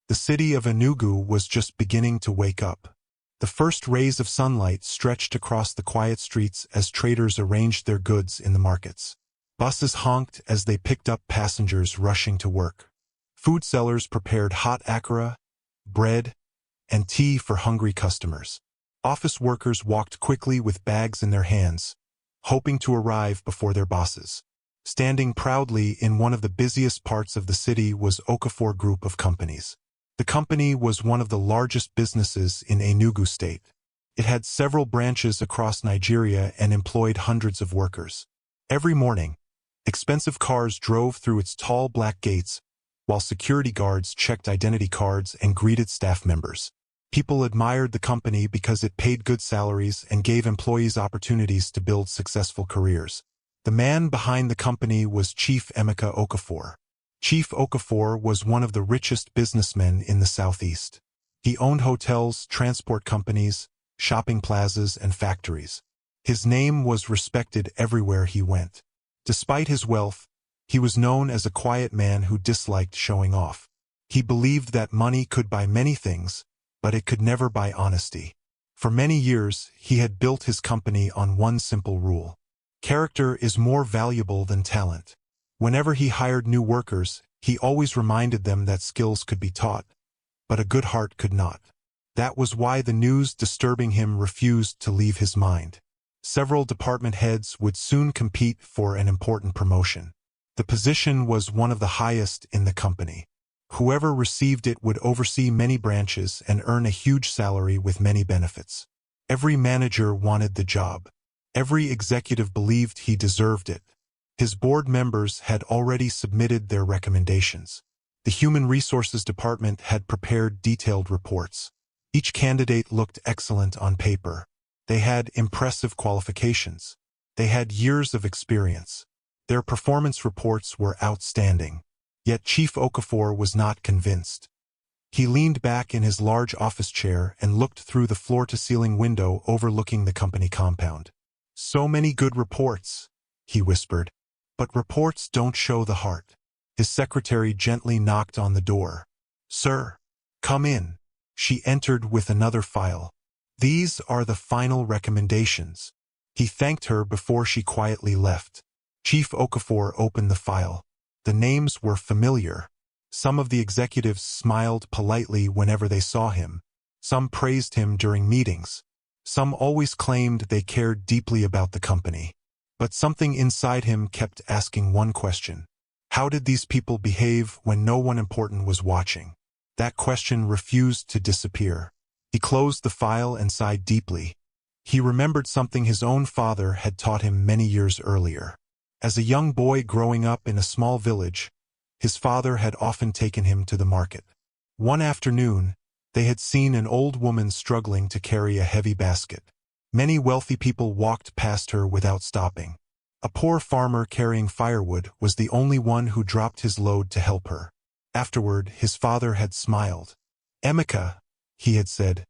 The city of Enugu was just beginning to wake up. The first rays of sunlight stretched across the quiet streets as traders arranged their goods in the markets. Buses honked as they picked up passengers rushing to work. Food sellers prepared hot akara, bread, and tea for hungry customers. Office workers walked quickly with bags in their hands, hoping to arrive before their bosses. Standing proudly in one of the busiest parts of the city was Okafor Group of Companies. The company was one of the largest businesses in Enugu State. It had several branches across Nigeria and employed hundreds of workers. Every morning, expensive cars drove through its tall black gates, while security guards checked identity cards and greeted staff members. People admired the company because it paid good salaries and gave employees opportunities to build successful careers. The man behind the company was Chief Emeka Okafor. Chief Okafor was one of the richest businessmen in the southeast. He owned hotels, transport companies, shopping plazas, and factories. His name was respected everywhere he went. Despite his wealth, he was known as a quiet man who disliked showing off. He believed that money could buy many things, but it could never buy honesty. For many years, he had built his company on one simple rule. Character is more valuable than talent. Whenever he hired new workers, he always reminded them that skills could be taught, but a good heart could not. That was why the news disturbing him refused to leave his mind. Several department heads would soon compete for an important promotion. The position was one of the highest in the company. Whoever received it would oversee many branches and earn a huge salary with many benefits. Every manager wanted the job. Every executive believed he deserved it. His board members had already submitted their recommendations. The Human Resources Department had prepared detailed reports. Each candidate looked excellent on paper. They had impressive qualifications. They had years of experience. Their performance reports were outstanding. Yet Chief Okafor was not convinced. He leaned back in his large office chair and looked through the floor-to-ceiling window overlooking the company compound. "So many good reports," he whispered. "But reports don't show the heart." His secretary gently knocked on the door. "Sir, come in." She entered with another file. "These are the final recommendations." He thanked her before she quietly left. Chief Okafor opened the file. The names were familiar. Some of the executives smiled politely whenever they saw him. Some praised him during meetings. Some always claimed they cared deeply about the company. But something inside him kept asking one question. How did these people behave when no one important was watching? That question refused to disappear. He closed the file and sighed deeply. He remembered something his own father had taught him many years earlier. As a young boy growing up in a small village, his father had often taken him to the market. One afternoon, they had seen an old woman struggling to carry a heavy basket. Many wealthy people walked past her without stopping. A poor farmer carrying firewood was the only one who dropped his load to help her. Afterward, his father had smiled. "Emeka," he had said,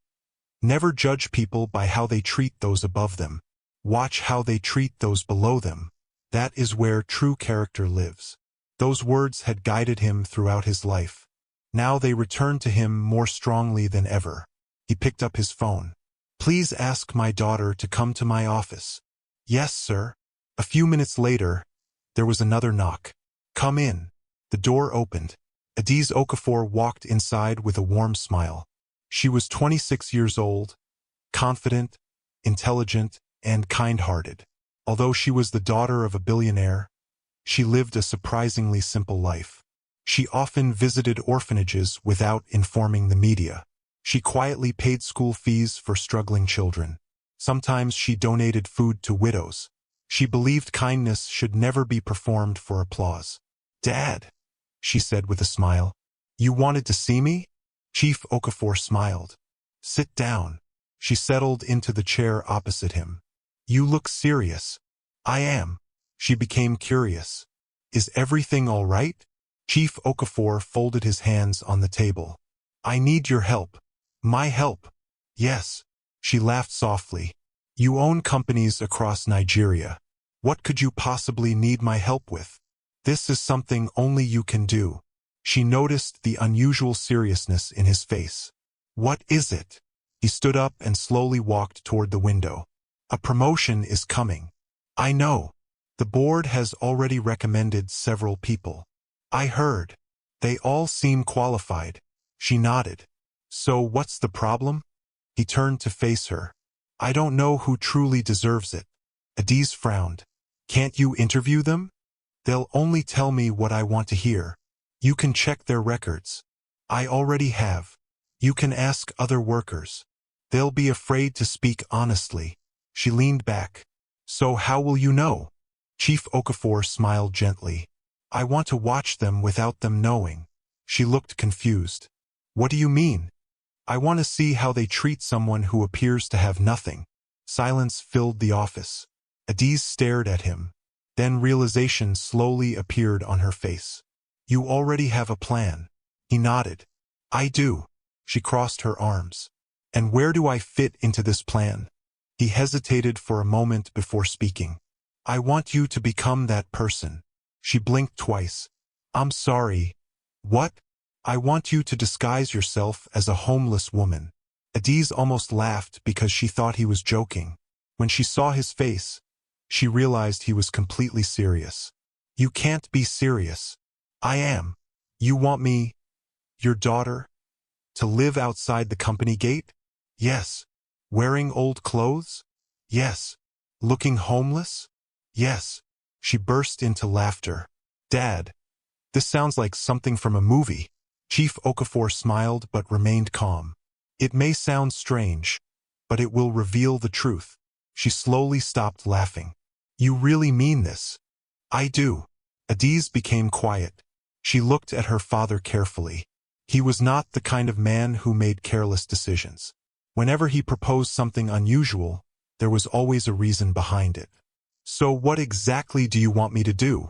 "never judge people by how they treat those above them. Watch how they treat those below them. That is where true character lives." Those words had guided him throughout his life. Now they returned to him more strongly than ever. He picked up his phone. "Please ask my daughter to come to my office." "Yes, sir." A few minutes later, there was another knock. "Come in." The door opened. Adiz Okafor walked inside with a warm smile. She was 26 years old, confident, intelligent, and kind-hearted. Although she was the daughter of a billionaire, she lived a surprisingly simple life. She often visited orphanages without informing the media. She quietly paid school fees for struggling children. Sometimes she donated food to widows. She believed kindness should never be performed for applause. "Dad," she said with a smile, "you wanted to see me?" Chief Okafor smiled. "Sit down." She settled into the chair opposite him. "You look serious." "I am." She became curious. "Is everything all right?" Chief Okafor folded his hands on the table. "I need your help." "My help?" "Yes." She laughed softly. "You own companies across Nigeria. What could you possibly need my help with? This is something only you can do." She noticed the unusual seriousness in his face. "What is it?" He stood up and slowly walked toward the window. "A promotion is coming. I know. The board has already recommended several people. I heard. They all seem qualified." She nodded. "So what's the problem?" He turned to face her. "I don't know who truly deserves it." Adiz frowned. "Can't you interview them?" "They'll only tell me what I want to hear." "You can check their records." "I already have." "You can ask other workers." "They'll be afraid to speak honestly." She leaned back. "So how will you know?" Chief Okafor smiled gently. "I want to watch them without them knowing." She looked confused. "What do you mean?" "I want to see how they treat someone who appears to have nothing." Silence filled the office. Adiz stared at him. Then realization slowly appeared on her face. "You already have a plan." He nodded. "I do." She crossed her arms. "And where do I fit into this plan?" He hesitated for a moment before speaking. "I want you to become that person." She blinked twice. "I'm sorry." "What?" "I want you to disguise yourself as a homeless woman." Adiz almost laughed because she thought he was joking. When she saw his face, she realized he was completely serious. "You can't be serious." "I am." "You want me, your daughter, to live outside the company gate?" "Yes." "Wearing old clothes?" "Yes." "Looking homeless?" "Yes." She burst into laughter. "Dad, this sounds like something from a movie." Chief Okafor smiled but remained calm. "It may sound strange, but it will reveal the truth." She slowly stopped laughing. "You really mean this?" "I do." Adiz became quiet. She looked at her father carefully. He was not the kind of man who made careless decisions. Whenever he proposed something unusual, there was always a reason behind it. "So what exactly do you want me to do?"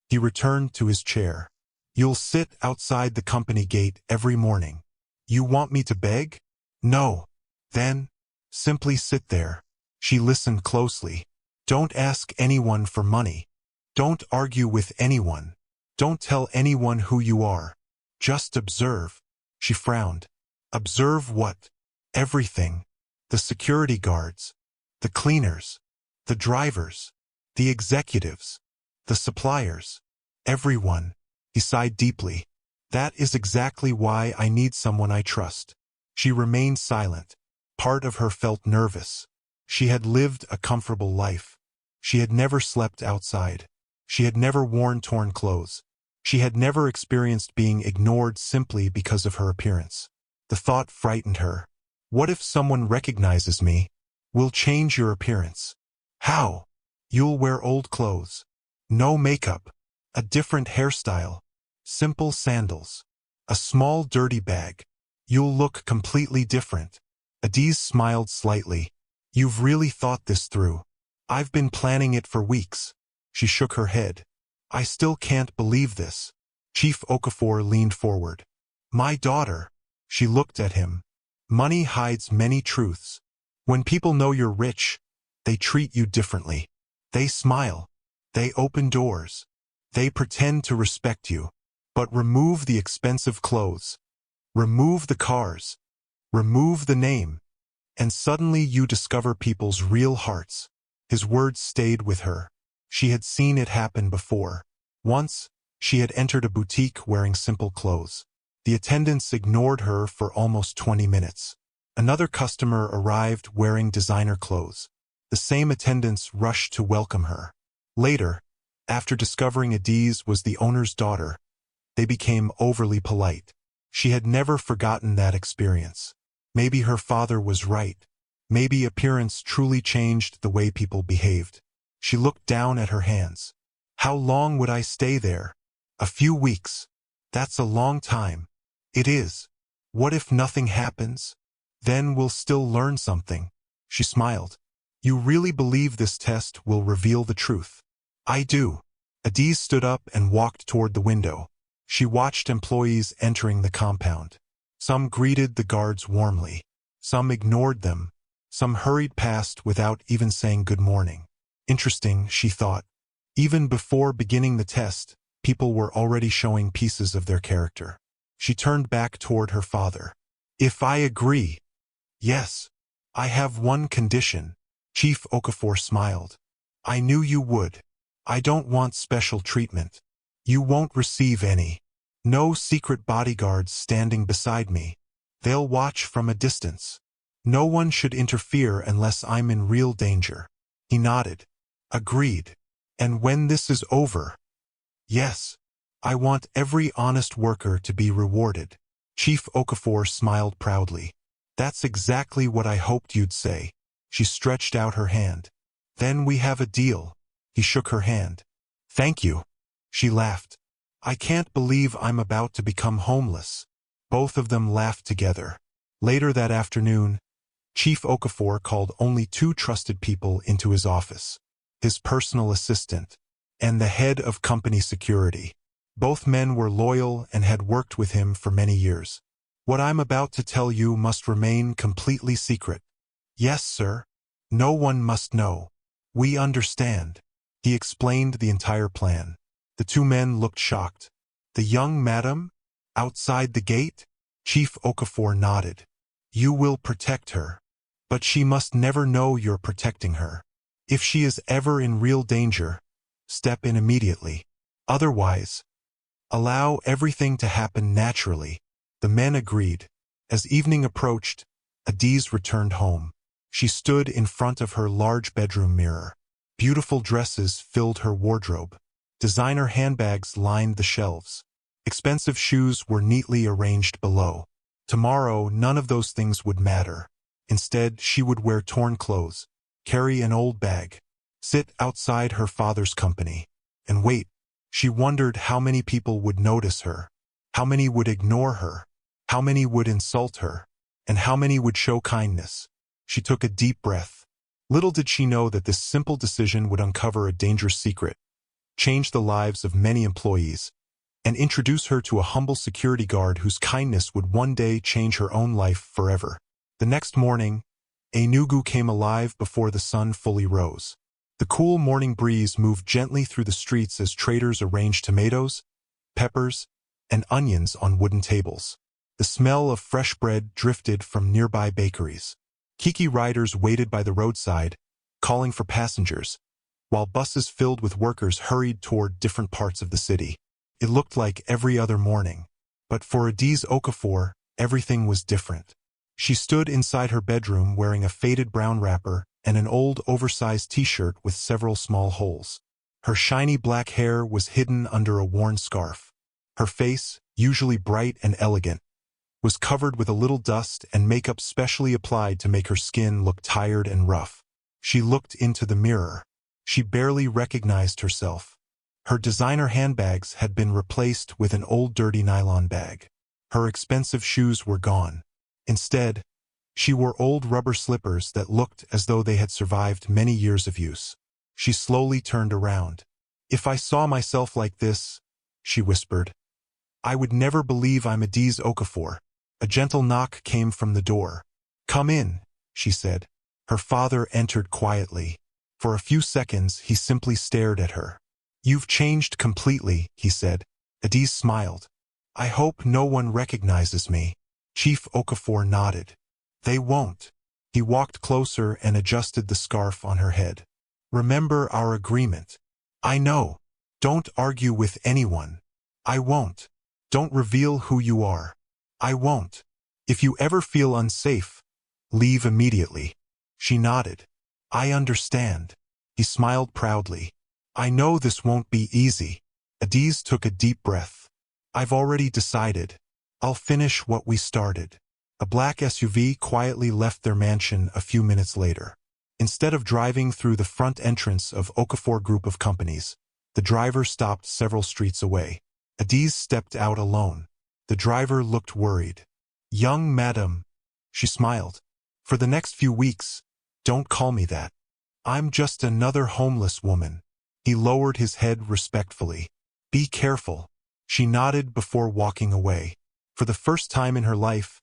He returned to his chair. "You'll sit outside the company gate every morning." "You want me to beg?" "No." "Then, simply sit there." She listened closely. "Don't ask anyone for money. Don't argue with anyone. Don't tell anyone who you are. Just observe." She frowned. "Observe what?" "Everything. The security guards. The cleaners. The drivers. The executives. The suppliers. Everyone." He sighed deeply. "That is exactly why I need someone I trust." She remained silent. Part of her felt nervous. She had lived a comfortable life. She had never slept outside. She had never worn torn clothes. She had never experienced being ignored simply because of her appearance. The thought frightened her. "What if someone recognizes me?" "We'll change your appearance." "How?" "You'll wear old clothes. No makeup. A different hairstyle. Simple sandals. A small dirty bag. You'll look completely different." Adiz smiled slightly. "You've really thought this through." "I've been planning it for weeks." She shook her head. "I still can't believe this." Chief Okafor leaned forward. "My daughter." She looked at him. "Money hides many truths. When people know you're rich, they treat you differently. They smile. They open doors. They pretend to respect you. But remove the expensive clothes. Remove the cars. Remove the name. And suddenly you discover people's real hearts." His words stayed with her. She had seen it happen before. Once, she had entered a boutique wearing simple clothes. The attendants ignored her for almost 20 minutes. Another customer arrived wearing designer clothes. The same attendants rushed to welcome her. Later, after discovering Adiz was the owner's daughter, they became overly polite. She had never forgotten that experience. Maybe her father was right. Maybe appearance truly changed the way people behaved. She looked down at her hands. "How long would I stay there?" "A few weeks." "That's a long time." "It is." "What if nothing happens?" "Then we'll still learn something." She smiled. "You really believe this test will reveal the truth?" "I do." Adiz stood up and walked toward the window. She watched employees entering the compound. Some greeted the guards warmly. Some ignored them. Some hurried past without even saying good morning. Interesting, she thought. Even before beginning the test, people were already showing pieces of their character. She turned back toward her father. "If I agree." "Yes. I have one condition." Chief Okafor smiled. "I knew you would. I don't want special treatment. You won't receive any. No secret bodyguards standing beside me. They'll watch from a distance. No one should interfere unless I'm in real danger." He nodded. "Agreed. And when this is over?" "Yes. I want every honest worker to be rewarded." Chief Okafor smiled proudly. "That's exactly what I hoped you'd say." She stretched out her hand. "Then we have a deal." He shook her hand. "Thank you." She laughed. "I can't believe I'm about to become homeless." Both of them laughed together. Later that afternoon, Chief Okafor called only 2 trusted people into his office: his personal assistant and the head of company security. Both men were loyal and had worked with him for many years. "What I'm about to tell you must remain completely secret." "Yes, sir. No one must know." "We understand." He explained the entire plan. The 2 men looked shocked. "The young madam? Outside the gate?" Chief Okafor nodded. "You will protect her. But she must never know you're protecting her. If she is ever in real danger, step in immediately. Otherwise, allow everything to happen naturally." The men agreed. As evening approached, Adiz returned home. She stood in front of her large bedroom mirror. Beautiful dresses filled her wardrobe. Designer handbags lined the shelves. Expensive shoes were neatly arranged below. Tomorrow, none of those things would matter. Instead, she would wear torn clothes, carry an old bag, sit outside her father's company, and wait. She wondered how many people would notice her, how many would ignore her, how many would insult her, and how many would show kindness. She took a deep breath. Little did she know that this simple decision would uncover a dangerous secret, change the lives of many employees, and introduce her to a humble security guard whose kindness would one day change her own life forever. The next morning, Enugu came alive before the sun fully rose. The cool morning breeze moved gently through the streets as traders arranged tomatoes, peppers, and onions on wooden tables. The smell of fresh bread drifted from nearby bakeries. Kiki riders waited by the roadside, calling for passengers, while buses filled with workers hurried toward different parts of the city. It looked like every other morning. But for Adiz Okafor, everything was different. She stood inside her bedroom wearing a faded brown wrapper and an old oversized t-shirt with several small holes. Her shiny black hair was hidden under a worn scarf. Her face, usually bright and elegant, was covered with a little dust and makeup specially applied to make her skin look tired and rough. She looked into the mirror. She barely recognized herself. Her designer handbags had been replaced with an old dirty nylon bag. Her expensive shoes were gone. Instead, she wore old rubber slippers that looked as though they had survived many years of use. She slowly turned around. "If I saw myself like this," she whispered, "I would never believe I'm Adiz Okafor." A gentle knock came from the door. "Come in," she said. Her father entered quietly. For a few seconds, he simply stared at her. "You've changed completely," he said. Adiz smiled. "I hope no one recognizes me." Chief Okafor nodded. "They won't." He walked closer and adjusted the scarf on her head. "Remember our agreement." "I know. Don't argue with anyone." "I won't." "Don't reveal who you are." "I won't." "If you ever feel unsafe, leave immediately." She nodded. "I understand." He smiled proudly. "I know this won't be easy." Adiz took a deep breath. "I've already decided. I'll finish what we started." A black SUV quietly left their mansion a few minutes later. Instead of driving through the front entrance of Okafor Group of Companies, the driver stopped several streets away. Adiz stepped out alone. The driver looked worried. "Young madam," she smiled. "For the next few weeks, don't call me that. I'm just another homeless woman." He lowered his head respectfully. "Be careful." She nodded before walking away. For the first time in her life,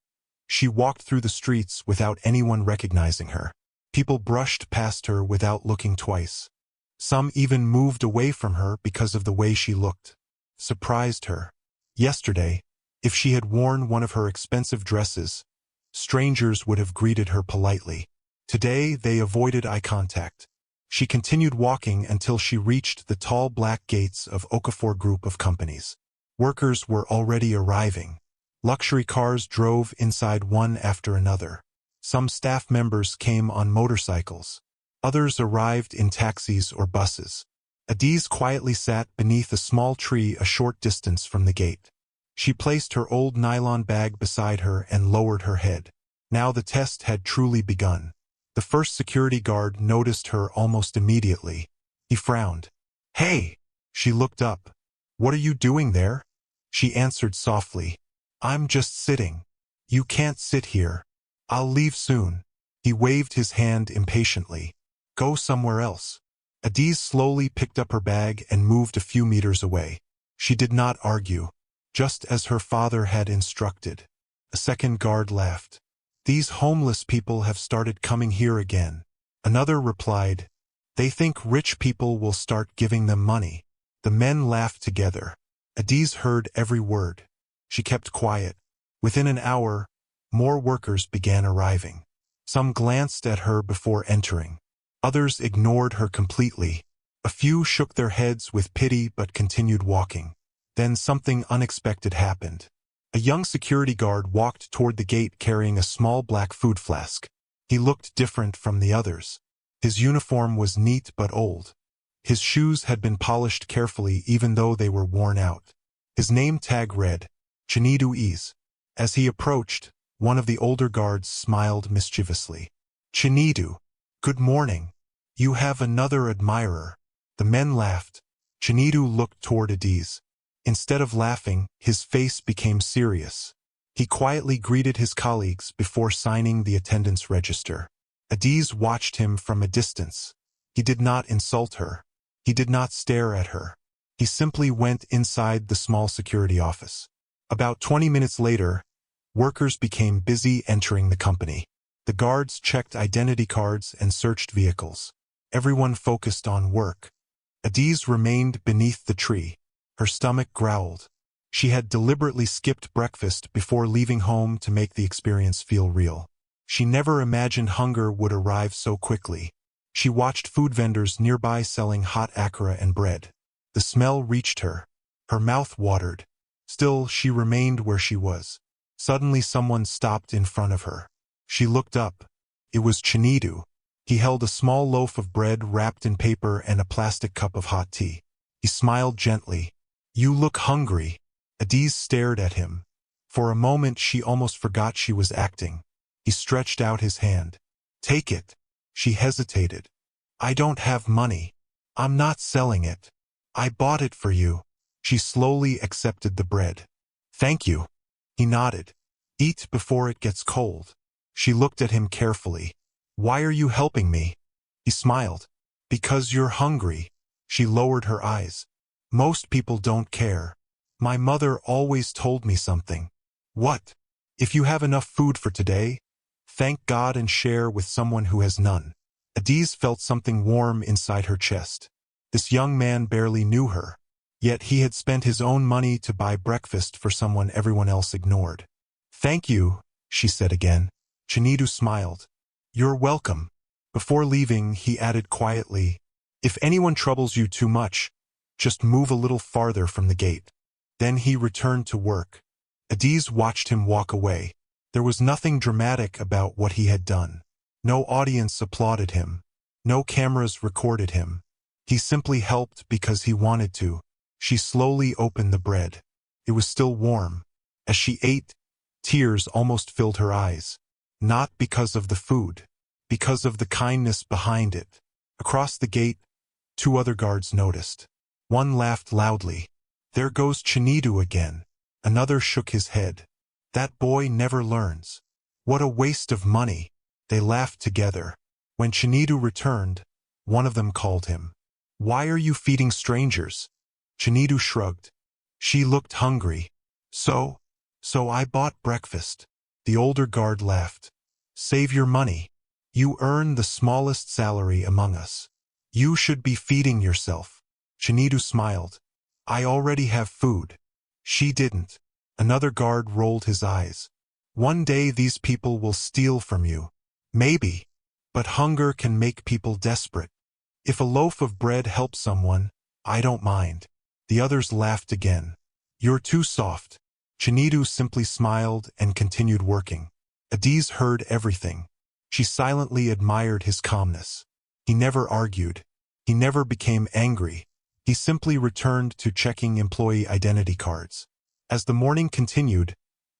she walked through the streets without anyone recognizing her. People brushed past her without looking twice. Some even moved away from her because of the way she looked. surprised her. Yesterday, if she had worn one of her expensive dresses, strangers would have greeted her politely. Today, they avoided eye contact. She continued walking until she reached the tall black gates of Okafor Group of Companies. Workers were already arriving. Luxury cars drove inside one after another. Some staff members came on motorcycles. Others arrived in taxis or buses. Adiz quietly sat beneath a small tree a short distance from the gate. She placed her old nylon bag beside her and lowered her head. Now the test had truly begun. The first security guard noticed her almost immediately. He frowned. "Hey!" She looked up. "What are you doing there?" She answered softly. "I'm just sitting." "You can't sit here. I'll leave soon." He waved his hand impatiently. "Go somewhere else." Adiz slowly picked up her bag and moved a few meters away. She did not argue, just as her father had instructed. A second guard laughed. "These homeless people have started coming here again." Another replied, "They think rich people will start giving them money." The men laughed together. Adiz heard every word. She kept quiet. Within an hour, more workers began arriving. Some glanced at her before entering. Others ignored her completely. A few shook their heads with pity but continued walking. Then something unexpected happened. A young security guard walked toward the gate carrying a small black food flask. He looked different from the others. His uniform was neat but old. His shoes had been polished carefully even though they were worn out. His name tag read, Chinidu Ease. As he approached, one of the older guards smiled mischievously. "Chinidu, good morning. You have another admirer." The men laughed. Chinidu looked toward Adiz. Instead of laughing, his face became serious. He quietly greeted his colleagues before signing the attendance register. Adiz watched him from a distance. He did not insult her. He did not stare at her. He simply went inside the small security office. About 20 minutes later, workers became busy entering the company. The guards checked identity cards and searched vehicles. Everyone focused on work. Adiz remained beneath the tree. Her stomach growled. She had deliberately skipped breakfast before leaving home to make the experience feel real. She never imagined hunger would arrive so quickly. She watched food vendors nearby selling hot akara and bread. The smell reached her. Her mouth watered. Still, she remained where she was. Suddenly someone stopped in front of her. She looked up. It was Chinidu. He held a small loaf of bread wrapped in paper and a plastic cup of hot tea. He smiled gently. "You look hungry." Adiz stared at him. For a moment she almost forgot she was acting. He stretched out his hand. "Take it." She hesitated. "I don't have money. I'm not selling it. I bought it for you." She slowly accepted the bread. "Thank you." He nodded. "Eat before it gets cold." She looked at him carefully. "Why are you helping me?" He smiled. "Because you're hungry." She lowered her eyes. "Most people don't care. My mother always told me something." "What?" "If you have enough food for today, thank God and share with someone who has none." Adiz felt something warm inside her chest. This young man barely knew her. Yet he had spent his own money to buy breakfast for someone everyone else ignored. "Thank you," she said again. Chinidu smiled. "You're welcome." Before leaving, he added quietly, "If anyone troubles you too much, just move a little farther from the gate." Then he returned to work. Adiz watched him walk away. There was nothing dramatic about what he had done. No audience applauded him. No cameras recorded him. He simply helped because he wanted to. She slowly opened the bread. It was still warm. As she ate, tears almost filled her eyes. Not because of the food, because of the kindness behind it. Across the gate, 2 other guards noticed. One laughed loudly. "There goes Chinidu again." Another shook his head. "That boy never learns. What a waste of money." They laughed together. When Chinidu returned, one of them called him. "Why are you feeding strangers?" Chinidu shrugged. She looked hungry. So I bought breakfast." The older guard laughed. "Save your money. You earn the smallest salary among us. You should be feeding yourself." Chinidu smiled. I already have food. She didn't. Another guard rolled his eyes. One day these people will steal from you. Maybe. But hunger can make people desperate. If a loaf of bread helps someone, I don't mind. The others laughed again. You're too soft. Chinidu simply smiled and continued working. Adiz heard everything. She silently admired his calmness. He never argued. He never became angry. He simply returned to checking employee identity cards. As the morning continued,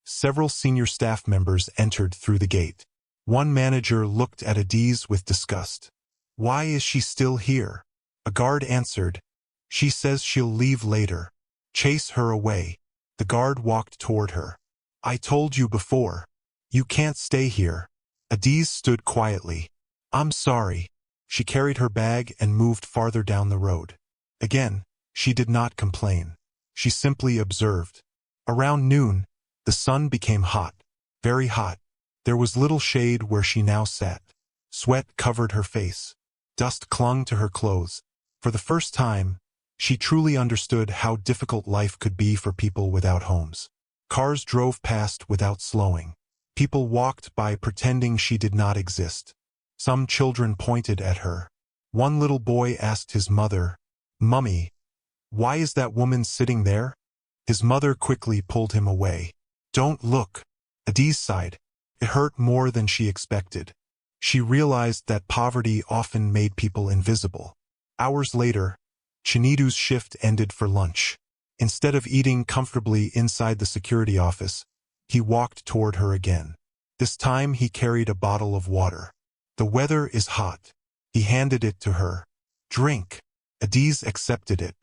several senior staff members entered through the gate. One manager looked at Adiz with disgust. Why is she still here? A guard answered, She says she'll leave later. Chase her away. The guard walked toward her. I told you before. You can't stay here. Adiz stood quietly. I'm sorry. She carried her bag and moved farther down the road. Again, she did not complain. She simply observed. Around noon, the sun became hot, very hot. There was little shade where she now sat. Sweat covered her face. Dust clung to her clothes. For the first time, she truly understood how difficult life could be for people without homes. Cars drove past without slowing. People walked by pretending she did not exist. Some children pointed at her. One little boy asked his mother, Mummy, why is that woman sitting there? His mother quickly pulled him away. Don't look. Adiz sighed. It hurt more than she expected. She realized that poverty often made people invisible. Hours later, Chinidu's shift ended for lunch. Instead of eating comfortably inside the security office, he walked toward her again. This time he carried a bottle of water. The weather is hot. He handed it to her. Drink. Adiz accepted it.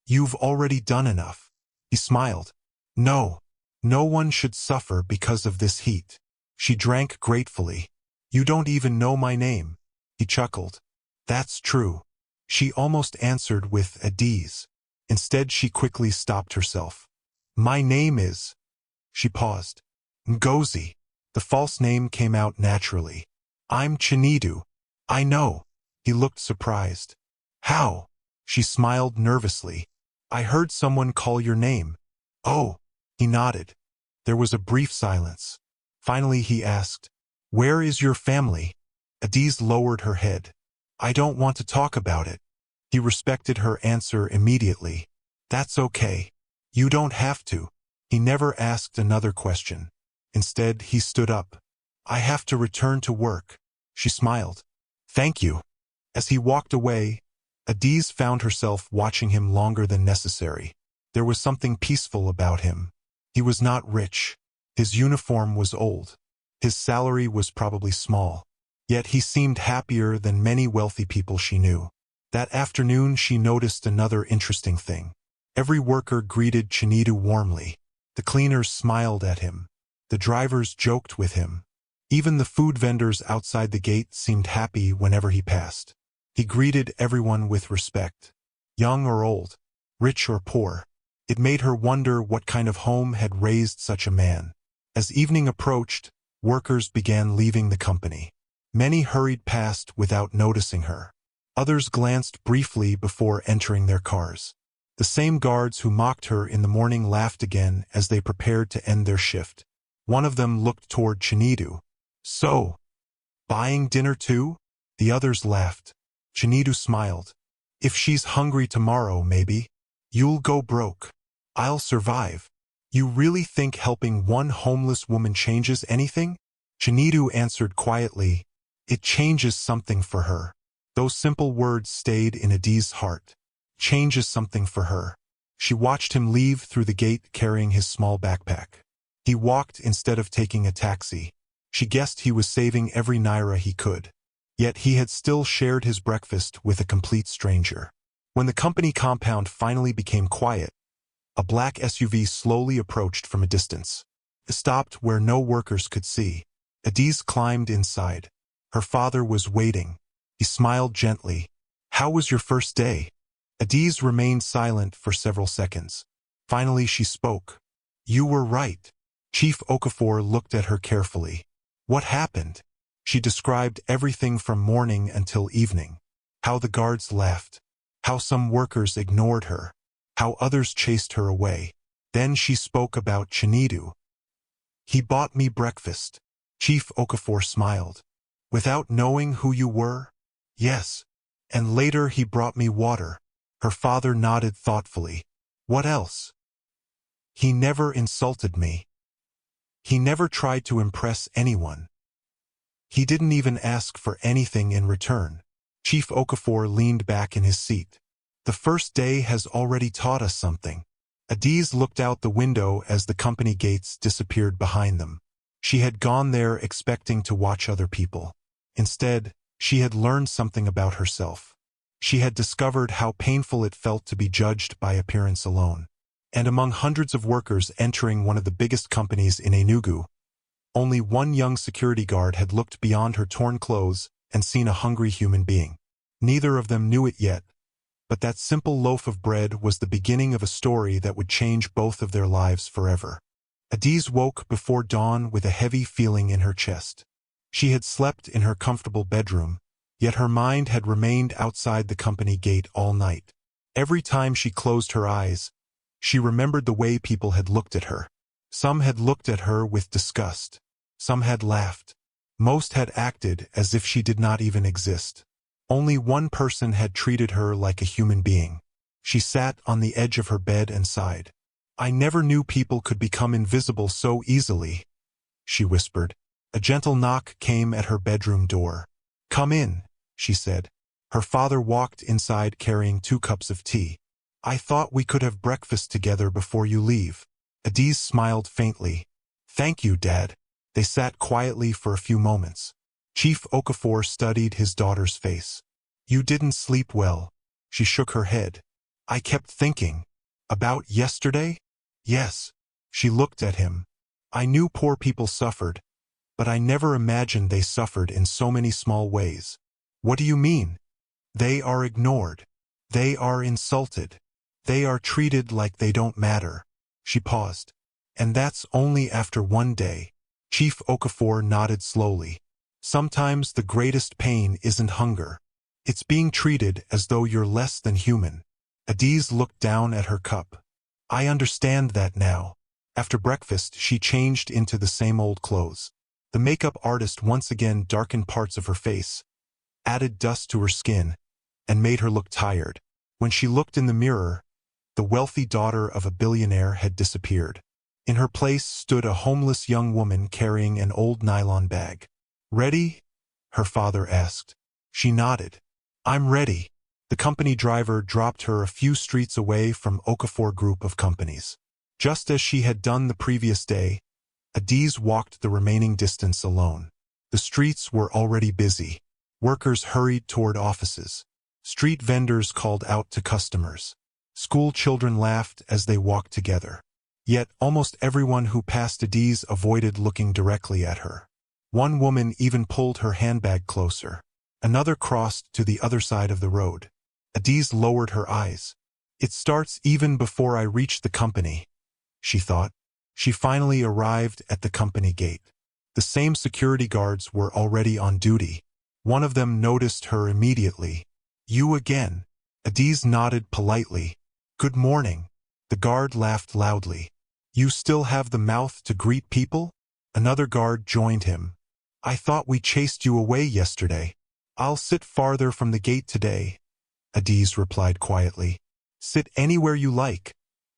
You've already done enough. He smiled. No. No one should suffer because of this heat. She drank gratefully. You don't even know my name. He chuckled. That's true. She almost answered with Adiz. Instead she quickly stopped herself. My name is... She paused. Ngozi. The false name came out naturally. I'm Chinidu. I know. He looked surprised. How? She smiled nervously. I heard someone call your name. Oh. He nodded. There was a brief silence. Finally he asked, Where is your family? Adiz lowered her head. I don't want to talk about it. He respected her answer immediately. That's okay. You don't have to. He never asked another question. Instead, he stood up. I have to return to work. She smiled. Thank you. As he walked away, Adiz found herself watching him longer than necessary. There was something peaceful about him. He was not rich. His uniform was old. His salary was probably small. Yet he seemed happier than many wealthy people she knew. That afternoon she noticed another interesting thing. Every worker greeted Chinidu warmly. The cleaners smiled at him. The drivers joked with him. Even the food vendors outside the gate seemed happy whenever he passed. He greeted everyone with respect. Young or old, rich or poor. It made her wonder what kind of home had raised such a man. As evening approached, workers began leaving the company. Many hurried past without noticing her. Others glanced briefly before entering their cars. The same guards who mocked her in the morning laughed again as they prepared to end their shift. One of them looked toward Chinidu. So, buying dinner too? The others laughed. Chinidu smiled. If she's hungry tomorrow, maybe. You'll go broke. I'll survive. You really think helping one homeless woman changes anything? Chinidu answered quietly. It changes something for her. Those simple words stayed in Adiz's heart. Changes something for her. She watched him leave through the gate carrying his small backpack. He walked instead of taking a taxi. She guessed he was saving every naira he could. Yet he had still shared his breakfast with a complete stranger. When the company compound finally became quiet, a black SUV slowly approached from a distance. It stopped where no workers could see. Adiz climbed inside. Her father was waiting. He smiled gently. How was your first day? Adiz remained silent for several seconds. Finally she spoke. You were right. Chief Okafor looked at her carefully. What happened? She described everything from morning until evening. How the guards laughed. How some workers ignored her. how others chased her away. Then she spoke about Chinedu. He bought me breakfast. Chief Okafor smiled. Without knowing who you were? Yes. And later he brought me water. Her father nodded thoughtfully. What else? He never insulted me. He never tried to impress anyone. He didn't even ask for anything in return. Chief Okafor leaned back in his seat. The first day has already taught us something. Adiz looked out the window as the company gates disappeared behind them. She had gone there expecting to watch other people. Instead, she had learned something about herself. She had discovered how painful it felt to be judged by appearance alone. And among hundreds of workers entering one of the biggest companies in Enugu, only one young security guard had looked beyond her torn clothes and seen a hungry human being. Neither of them knew it yet, but that simple loaf of bread was the beginning of a story that would change both of their lives forever. Adiz woke before dawn with a heavy feeling in her chest. She had slept in her comfortable bedroom, yet her mind had remained outside the company gate all night. Every time she closed her eyes, she remembered the way people had looked at her. Some had looked at her with disgust. Some had laughed. Most had acted as if she did not even exist. Only one person had treated her like a human being. She sat on the edge of her bed and sighed. I never knew people could become invisible so easily, she whispered. A gentle knock came at her bedroom door. Come in, she said. Her father walked inside carrying 2 cups of tea. I thought we could have breakfast together before you leave. Adiz smiled faintly. Thank you, Dad. They sat quietly for a few moments. Chief Okafor studied his daughter's face. You didn't sleep well. She shook her head. I kept thinking. About yesterday? Yes. She looked at him. I knew poor people suffered, but I never imagined they suffered in so many small ways. What do you mean? They are ignored. They are insulted. They are treated like they don't matter. She paused. And that's only after one day. Chief Okafor nodded slowly. Sometimes the greatest pain isn't hunger. It's being treated as though you're less than human. Adiz looked down at her cup. I understand that now. After breakfast, she changed into the same old clothes. The makeup artist once again darkened parts of her face, added dust to her skin, and made her look tired. When she looked in the mirror, the wealthy daughter of a billionaire had disappeared. In her place stood a homeless young woman carrying an old nylon bag. Ready? Her father asked. She nodded. I'm ready. The company driver dropped her a few streets away from Okafor Group of companies. Just as she had done the previous day, Adiz walked the remaining distance alone. The streets were already busy. Workers hurried toward offices. Street vendors called out to customers. School children laughed as they walked together. Yet almost everyone who passed Adiz avoided looking directly at her. One woman even pulled her handbag closer. Another crossed to the other side of the road. Adiz lowered her eyes. It starts even before I reach the company, she thought. She finally arrived at the company gate. The same security guards were already on duty. One of them noticed her immediately. You again? Adiz nodded politely. Good morning. The guard laughed loudly. You still have the mouth to greet people? Another guard joined him. I thought we chased you away yesterday. I'll sit farther from the gate today, Adiz replied quietly. Sit anywhere you like,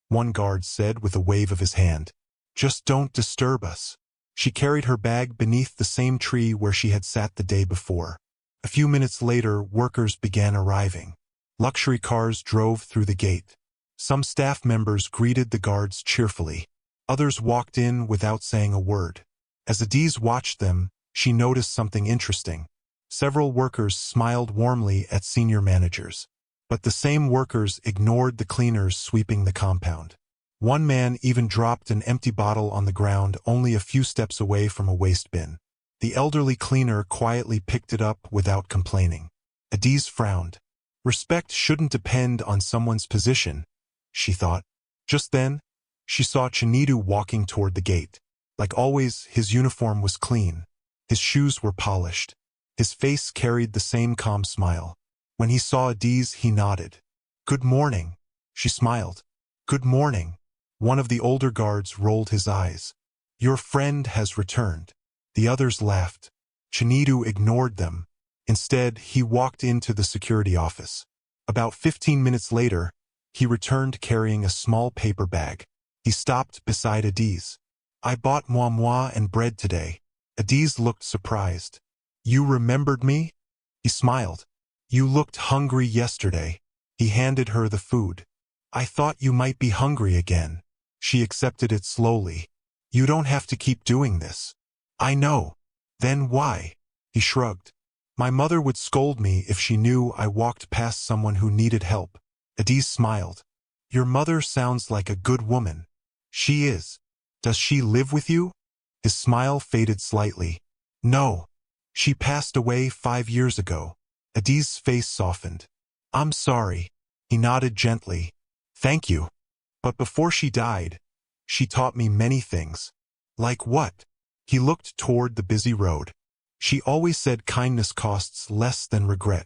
one guard said with a wave of his hand. Just don't disturb us. She carried her bag beneath the same tree where she had sat the day before. A few minutes later, workers began arriving. Luxury cars drove through the gate. Some staff members greeted the guards cheerfully. Others walked in without saying a word. As Adiz watched them, she noticed something interesting. Several workers smiled warmly at senior managers. But the same workers ignored the cleaners sweeping the compound. One man even dropped an empty bottle on the ground only a few steps away from a waste bin. The elderly cleaner quietly picked it up without complaining. Adiz frowned. Respect shouldn't depend on someone's position, she thought. Just then, she saw Chinedu walking toward the gate. Like always, his uniform was clean. His shoes were polished. His face carried the same calm smile. When he saw Adiz, he nodded. Good morning, she smiled. Good morning. One of the older guards rolled his eyes. Your friend has returned. The others laughed. Chinidu ignored them. Instead, he walked into the security office. About 15 minutes later, he returned carrying a small paper bag. He stopped beside Adiz. I bought moi and bread today. Adiz looked surprised. You remembered me? He smiled. You looked hungry yesterday. He handed her the food. I thought you might be hungry again. She accepted it slowly. You don't have to keep doing this. I know. Then why? He shrugged. My mother would scold me if she knew I walked past someone who needed help. Adiz smiled. Your mother sounds like a good woman. She is. Does she live with you? His smile faded slightly. No. She passed away 5 years ago. Adiz's face softened. I'm sorry. He nodded gently. Thank you. But before she died, she taught me many things. Like what? He looked toward the busy road. She always said kindness costs less than regret.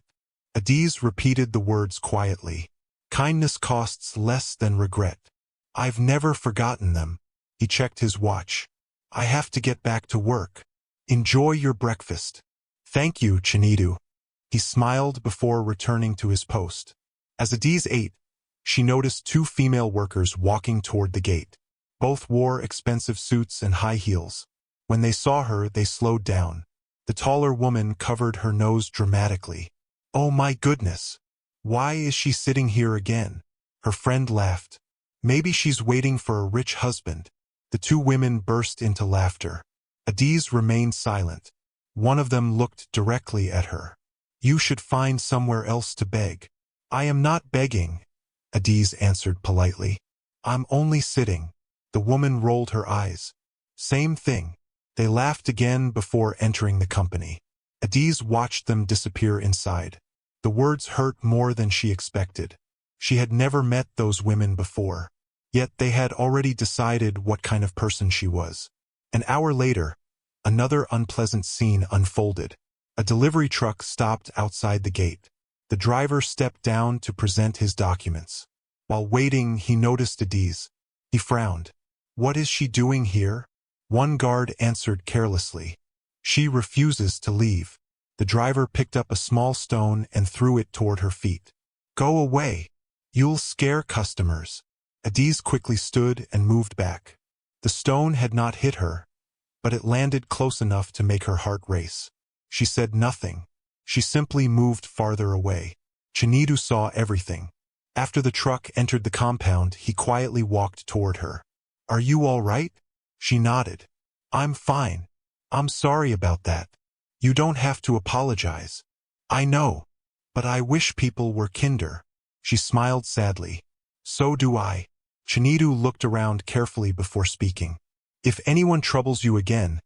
Adiz repeated the words quietly. Kindness costs less than regret. I've never forgotten them. He checked his watch. I have to get back to work. Enjoy your breakfast. Thank you, Chinidu. He smiled before returning to his post. As Adiz ate, she noticed 2 female workers walking toward the gate. Both wore expensive suits and high heels. When they saw her, they slowed down. The taller woman covered her nose dramatically. Oh my goodness! Why is she sitting here again? Her friend laughed. Maybe she's waiting for a rich husband. The 2 women burst into laughter. Adiz remained silent. One of them looked directly at her. You should find somewhere else to beg. I am not begging, Adiz answered politely. I'm only sitting. The woman rolled her eyes. Same thing. They laughed again before entering the company. Adiz watched them disappear inside. The words hurt more than she expected. She had never met those women before. Yet they had already decided what kind of person she was. An hour later, another unpleasant scene unfolded. A delivery truck stopped outside the gate. The driver stepped down to present his documents. While waiting, he noticed Adiz. He frowned. What is she doing here? One guard answered carelessly. She refuses to leave. The driver picked up a small stone and threw it toward her feet. Go away. You'll scare customers. Adiz quickly stood and moved back. The stone had not hit her, but it landed close enough to make her heart race. She said nothing. She simply moved farther away. Chinidu saw everything. After the truck entered the compound, he quietly walked toward her. Are you all right? She nodded. I'm fine. I'm sorry about that. You don't have to apologize. I know, but I wish people were kinder. She smiled sadly. So do I. Chinidu looked around carefully before speaking. If anyone troubles you again,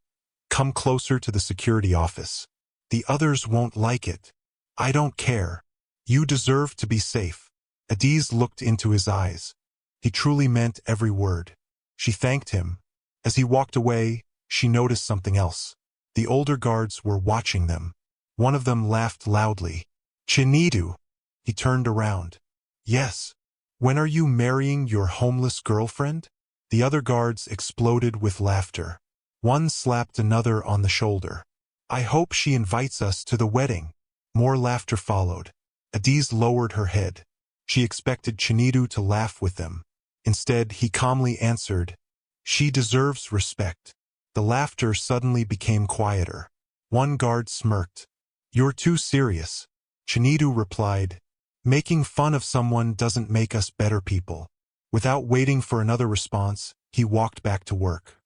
come closer to the security office. The others won't like it. I don't care. You deserve to be safe. Adiz looked into his eyes. He truly meant every word. She thanked him. As he walked away, she noticed something else. The older guards were watching them. One of them laughed loudly. Chinidu! He turned around. Yes. When are you marrying your homeless girlfriend? The other guards exploded with laughter. One slapped another on the shoulder. I hope she invites us to the wedding. More laughter followed. Adiz lowered her head. She expected Chinidu to laugh with them. Instead, he calmly answered, She deserves respect. The laughter suddenly became quieter. One guard smirked. You're too serious. Chinidu replied, Making fun of someone doesn't make us better people. Without waiting for another response, he walked back to work.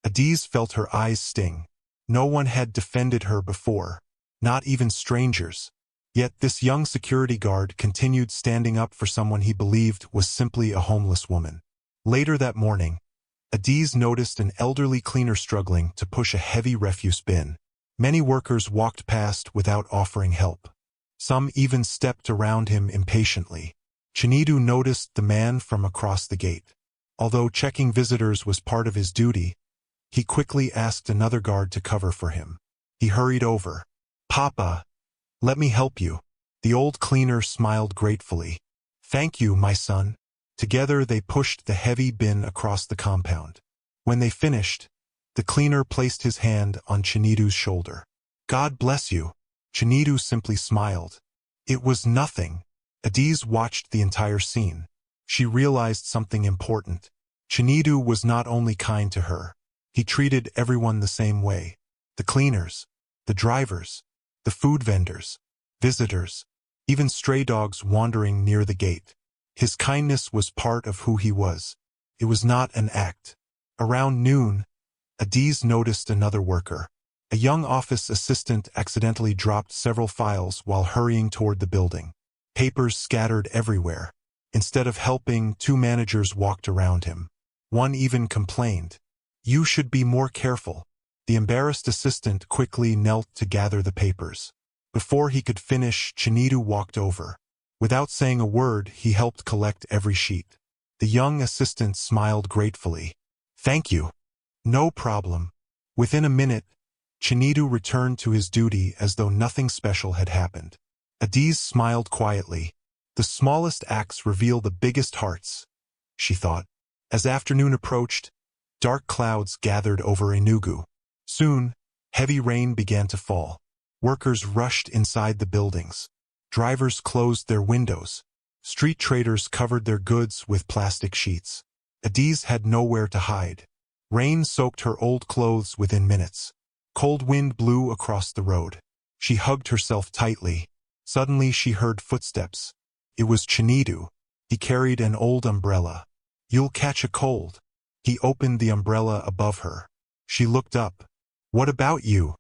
Adiz felt her eyes sting. No one had defended her before, not even strangers. Yet this young security guard continued standing up for someone he believed was simply a homeless woman. Later that morning, Adiz noticed an elderly cleaner struggling to push a heavy refuse bin. Many workers walked past without offering help. Some even stepped around him impatiently. Chinidu noticed the man from across the gate. Although checking visitors was part of his duty, he quickly asked another guard to cover for him. He hurried over. Papa, let me help you. The old cleaner smiled gratefully. Thank you, my son. Together they pushed the heavy bin across the compound. When they finished, the cleaner placed his hand on Chinidu's shoulder. "God bless you." Chinidu simply smiled. It was nothing. Adiz watched the entire scene. She realized something important. Chinidu was not only kind to her. He treated everyone the same way. The cleaners, the drivers, the food vendors, visitors, even stray dogs wandering near the gate. His kindness was part of who he was. It was not an act. Around noon, Adiz noticed another worker. A young office assistant accidentally dropped several files while hurrying toward the building. Papers scattered everywhere. Instead of helping, two managers walked around him. One even complained, "You should be more careful." The embarrassed assistant quickly knelt to gather the papers. Before he could finish, Chinidu walked over. Without saying a word, he helped collect every sheet. The young assistant smiled gratefully. "Thank you." "No problem." Within a minute, Chinidu returned to his duty as though nothing special had happened. Adiz smiled quietly. The smallest acts reveal the biggest hearts, she thought. As afternoon approached, dark clouds gathered over Enugu. Soon, heavy rain began to fall. Workers rushed inside the buildings. Drivers closed their windows. Street traders covered their goods with plastic sheets. Adiz had nowhere to hide. Rain soaked her old clothes within minutes. Cold wind blew across the road. She hugged herself tightly. Suddenly she heard footsteps. It was Chinidu. He carried an old umbrella. "You'll catch a cold." He opened the umbrella above her. She looked up. "What about you?"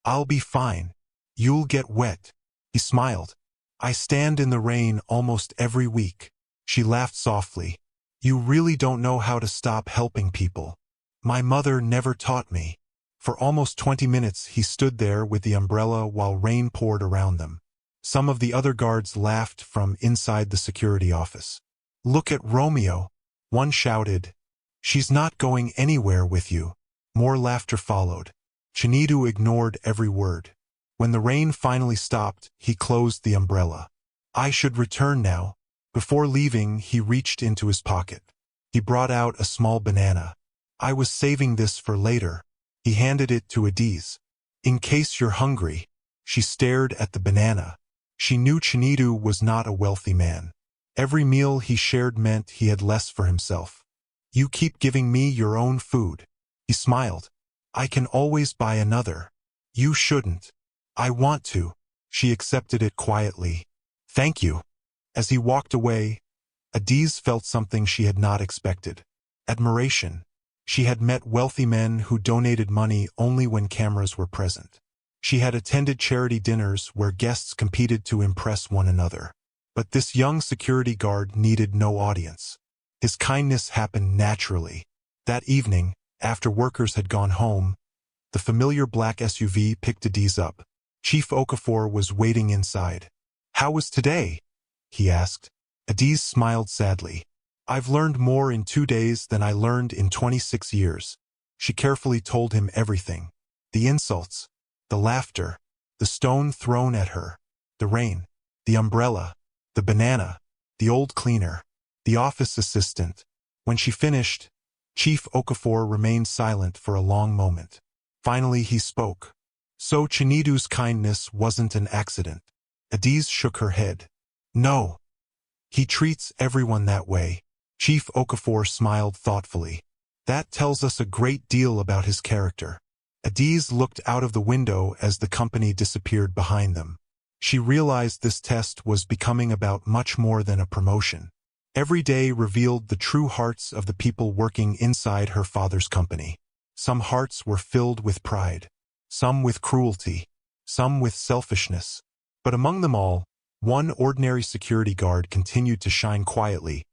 "I'll be fine." "You'll get wet." He smiled. "I stand in the rain almost every week." She laughed softly. "You really don't know how to stop helping people." "My mother never taught me." For almost 20 minutes he stood there with the umbrella while rain poured around them. Some of the other guards laughed from inside the security office. "Look at Romeo," one shouted. "She's not going anywhere with you." More laughter followed. Chinidu ignored every word. When the rain finally stopped, he closed the umbrella. "I should return now." Before leaving, he reached into his pocket. He brought out a small banana. "I was saving this for later." He handed it to Adiz. "In case you're hungry." She stared at the banana. She knew Chinidu was not a wealthy man. Every meal he shared meant he had less for himself. "You keep giving me your own food." He smiled. "I can always buy another." "You shouldn't." "I want to." She accepted it quietly. "Thank you." As he walked away, Adiz felt something she had not expected. Admiration. She had met wealthy men who donated money only when cameras were present. She had attended charity dinners where guests competed to impress one another. But this young security guard needed no audience. His kindness happened naturally. That evening, after workers had gone home, the familiar black SUV picked Adiz up. Chief Okafor was waiting inside. "How was today?" he asked. Adiz smiled sadly. "I've learned more in 2 days than I learned in 26 years. She carefully told him everything. The insults, the laughter, the stone thrown at her, the rain, the umbrella, the banana, the old cleaner, the office assistant. When she finished, Chief Okafor remained silent for a long moment. Finally he spoke. "So Chinidu's kindness wasn't an accident." Adiz shook her head. "No. He treats everyone that way." Chief Okafor smiled thoughtfully. "That tells us a great deal about his character." Adiz looked out of the window as the company disappeared behind them. She realized this test was becoming about much more than a promotion. Every day revealed the true hearts of the people working inside her father's company. Some hearts were filled with pride, some with cruelty, some with selfishness. But among them all, one ordinary security guard continued to shine quietly,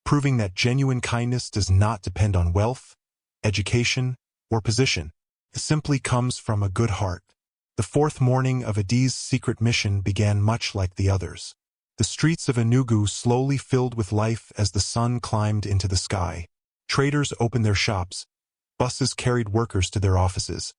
proving that genuine kindness does not depend on wealth, education, or position. It simply comes from a good heart. The fourth morning of Adiz's secret mission began much like the others. The streets of Enugu slowly filled with life as the sun climbed into the sky. Traders opened their shops, buses carried workers to their offices,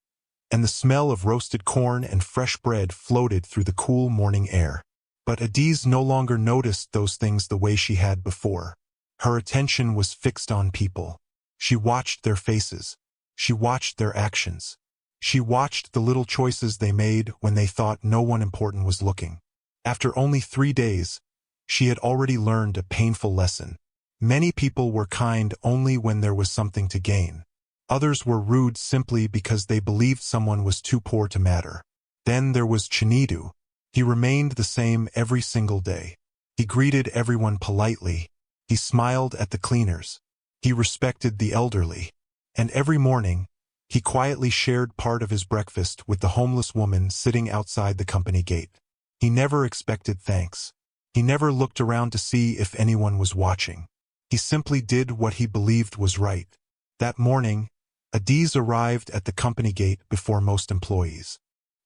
and the smell of roasted corn and fresh bread floated through the cool morning air. But Adiz no longer noticed those things the way she had before. Her attention was fixed on people. She watched their faces. She watched their actions. She watched the little choices they made when they thought no one important was looking. After only 3 days, she had already learned a painful lesson. Many people were kind only when there was something to gain. Others were rude simply because they believed someone was too poor to matter. Then there was Chinidu. He remained the same every single day. He greeted everyone politely. He smiled at the cleaners. He respected the elderly. And every morning, he quietly shared part of his breakfast with the homeless woman sitting outside the company gate. He never expected thanks. He never looked around to see if anyone was watching. He simply did what he believed was right. That morning, Adiz arrived at the company gate before most employees.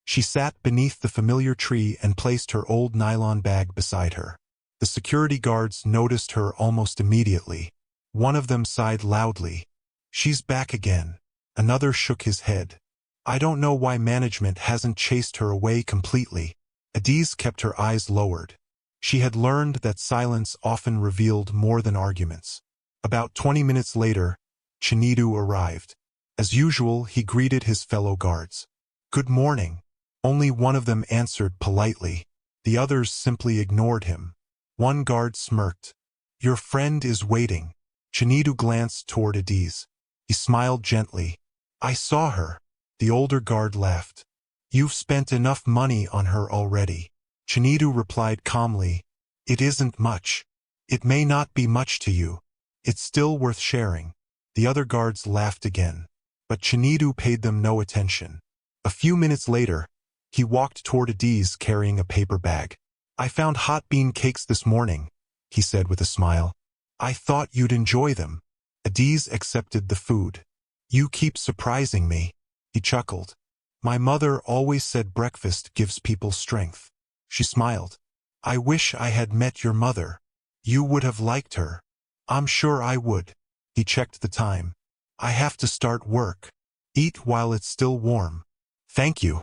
She sat beneath the familiar tree and placed her old nylon bag beside her. The security guards noticed her almost immediately. One of them sighed loudly. "She's back again." Another shook his head. "I don't know why management hasn't chased her away completely." Adiz kept her eyes lowered. She had learned that silence often revealed more than arguments. About 20 minutes later, Chinidu arrived. As usual, he greeted his fellow guards. "Good morning." Only one of them answered politely. The others simply ignored him. One guard smirked. "Your friend is waiting." Chinidu glanced toward Adiz. He smiled gently. "I saw her." The older guard laughed. "You've spent enough money on her already." Chinidu replied calmly, "It isn't much. It may not be much to you. It's still worth sharing." The other guards laughed again. But Chinidu paid them no attention. A few minutes later, he walked toward Adiz carrying a paper bag. "I found hot bean cakes this morning," he said with a smile. "I thought you'd enjoy them." Adiz accepted the food. "You keep surprising me," he chuckled. "My mother always said breakfast gives people strength." She smiled. "I wish I had met your mother. You would have liked her." "I'm sure I would." He checked the time. "I have to start work. Eat while it's still warm." "Thank you."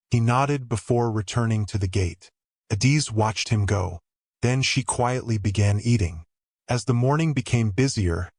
He nodded before returning to the gate. Adiz watched him go. Then she quietly began eating. As the morning became busier,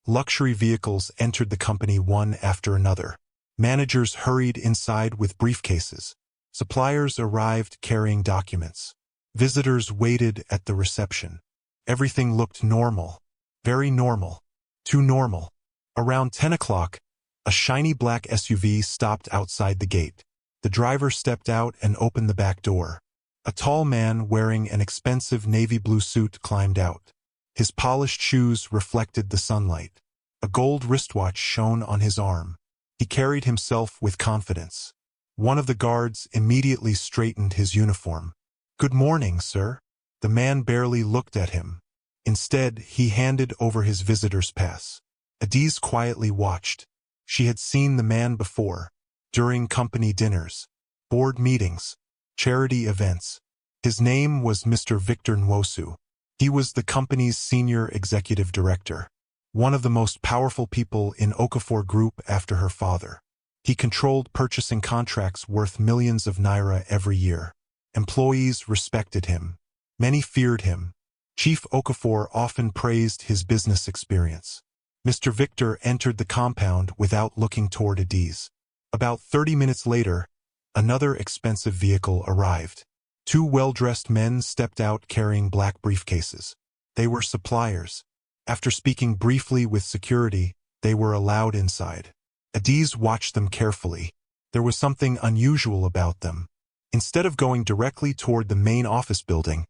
luxury vehicles entered the company one after another. Managers hurried inside with briefcases. Suppliers arrived carrying documents. Visitors waited at the reception. Everything looked normal. Very normal. Too normal. Around 10 o'clock, a shiny black SUV stopped outside the gate. The driver stepped out and opened the back door. A tall man wearing an expensive navy blue suit climbed out. His polished shoes reflected the sunlight. A gold wristwatch shone on his arm. He carried himself with confidence. One of the guards immediately straightened his uniform. "Good morning, sir." The man barely looked at him. Instead, he handed over his visitor's pass. Adiz quietly watched. She had seen the man before, during company dinners, board meetings, charity events. His name was Mr. Victor Nwosu. He was the company's senior executive director, one of the most powerful people in Okafor Group after her father. He controlled purchasing contracts worth millions of naira every year. Employees respected him. Many feared him. Chief Okafor often praised his business experience. Mr. Victor entered the compound without looking toward Adiz. About 30 minutes later, another expensive vehicle arrived. 2 well-dressed men stepped out carrying black briefcases. They were suppliers. After speaking briefly with security, they were allowed inside. Adiz watched them carefully. There was something unusual about them. Instead of going directly toward the main office building,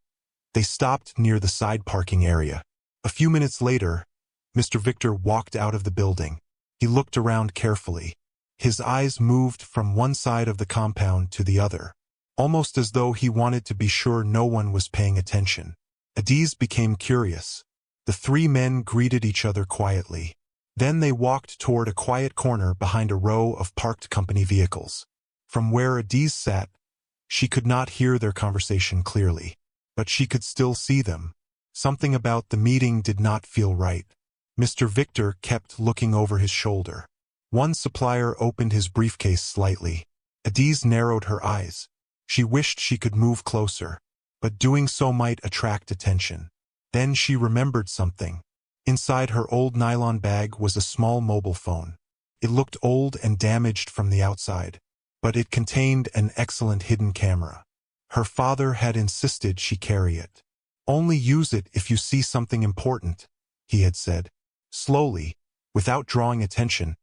they stopped near the side parking area. A few minutes later, Mr. Victor walked out of the building. He looked around carefully. His eyes moved from one side of the compound to the other, almost as though he wanted to be sure no one was paying attention. Adiz became curious. The 3 men greeted each other quietly. Then they walked toward a quiet corner behind a row of parked company vehicles. From where Adiz sat, she could not hear their conversation clearly, but she could still see them. Something about the meeting did not feel right. Mr. Victor kept looking over his shoulder. One supplier opened his briefcase slightly. Adiz narrowed her eyes. She wished she could move closer, but doing so might attract attention. Then she remembered something. Inside her old nylon bag was a small mobile phone. It looked old and damaged from the outside, but it contained an excellent hidden camera. Her father had insisted she carry it. "Only use it if you see something important," he had said. Slowly, without drawing attention,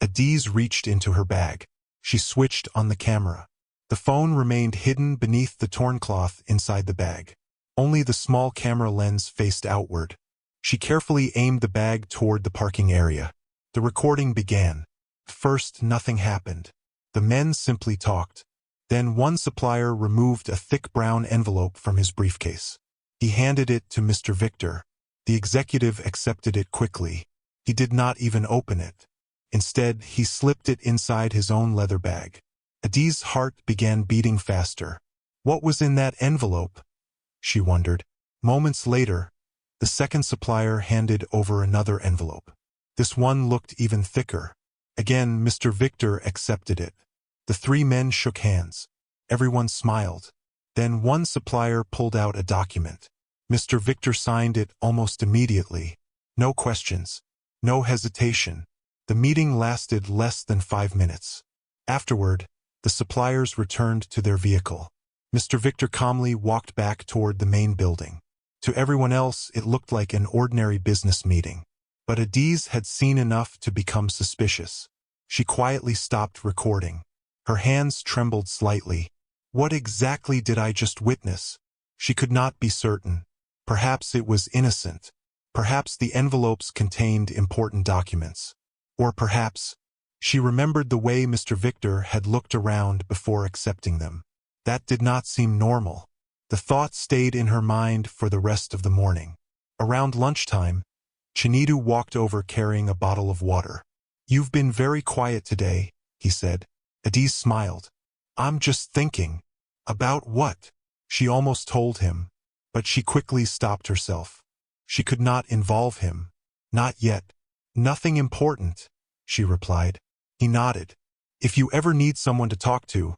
Adiz reached into her bag. She switched on the camera. The phone remained hidden beneath the torn cloth inside the bag. Only the small camera lens faced outward. She carefully aimed the bag toward the parking area. The recording began. First, nothing happened. The men simply talked. Then one supplier removed a thick brown envelope from his briefcase. He handed it to Mr. Victor. The executive accepted it quickly. He did not even open it. Instead, he slipped it inside his own leather bag. Adiz's heart began beating faster. What was in that envelope? She wondered. Moments later, the second supplier handed over another envelope. This one looked even thicker. Again, Mr. Victor accepted it. The three men shook hands. Everyone smiled. Then one supplier pulled out a document. Mr. Victor signed it almost immediately. No questions. No hesitation. The meeting lasted less than 5 minutes. Afterward, the suppliers returned to their vehicle. Mr. Victor calmly walked back toward the main building. To everyone else, it looked like an ordinary business meeting. But Adiz had seen enough to become suspicious. She quietly stopped recording. Her hands trembled slightly. What exactly did I just witness? She could not be certain. Perhaps it was innocent. Perhaps the envelopes contained important documents. Or perhaps she remembered the way Mr. Victor had looked around before accepting them. That did not seem normal. The thought stayed in her mind for the rest of the morning. Around lunchtime, Chinidu walked over carrying a bottle of water. "You've been very quiet today," he said. Adiz smiled. "I'm just thinking." "About what?" She almost told him, but she quickly stopped herself. She could not involve him. Not yet. "Nothing important," she replied. He nodded. "If you ever need someone to talk to,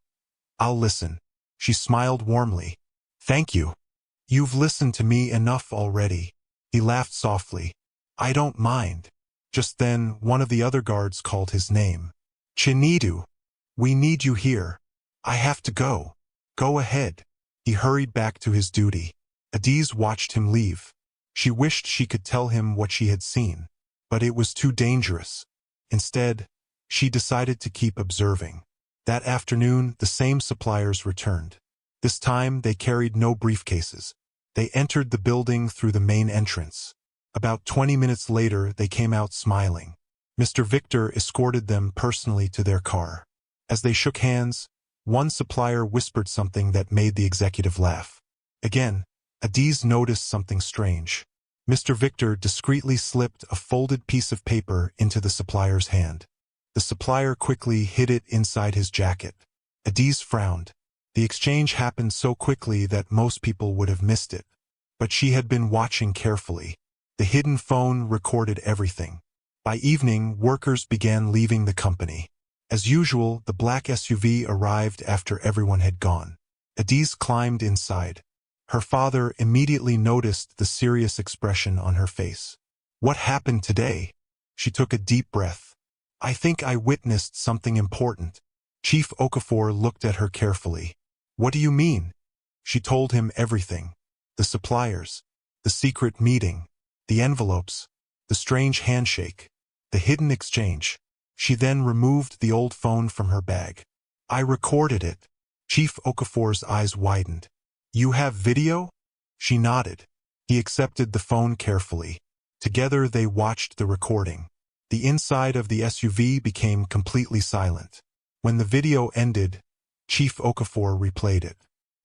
I'll listen." She smiled warmly. "Thank you. You've listened to me enough already." He laughed softly. "I don't mind." Just then, one of the other guards called his name. "Chinidu, we need you here." "I have to go." "Go ahead." He hurried back to his duty. Adiz watched him leave. She wished she could tell him what she had seen, but it was too dangerous. Instead, she decided to keep observing. That afternoon, the same suppliers returned. This time, they carried no briefcases. They entered the building through the main entrance. About 20 minutes later, they came out smiling. Mr. Victor escorted them personally to their car. As they shook hands, one supplier whispered something that made the executive laugh. Again, Adiz noticed something strange. Mr. Victor discreetly slipped a folded piece of paper into the supplier's hand. The supplier quickly hid it inside his jacket. Adiz frowned. The exchange happened so quickly that most people would have missed it. But she had been watching carefully. The hidden phone recorded everything. By evening, workers began leaving the company. As usual, the black SUV arrived after everyone had gone. Adiz climbed inside. Her father immediately noticed the serious expression on her face. "What happened today?" She took a deep breath. "I think I witnessed something important." Chief Okafor looked at her carefully. "What do you mean?" She told him everything. The suppliers, the secret meeting, the envelopes, the strange handshake, the hidden exchange. She then removed the old phone from her bag. "I recorded it." Chief Okafor's eyes widened. "You have video?" She nodded. He accepted the phone carefully. Together they watched the recording. The inside of the SUV became completely silent. When the video ended, Chief Okafor replayed it.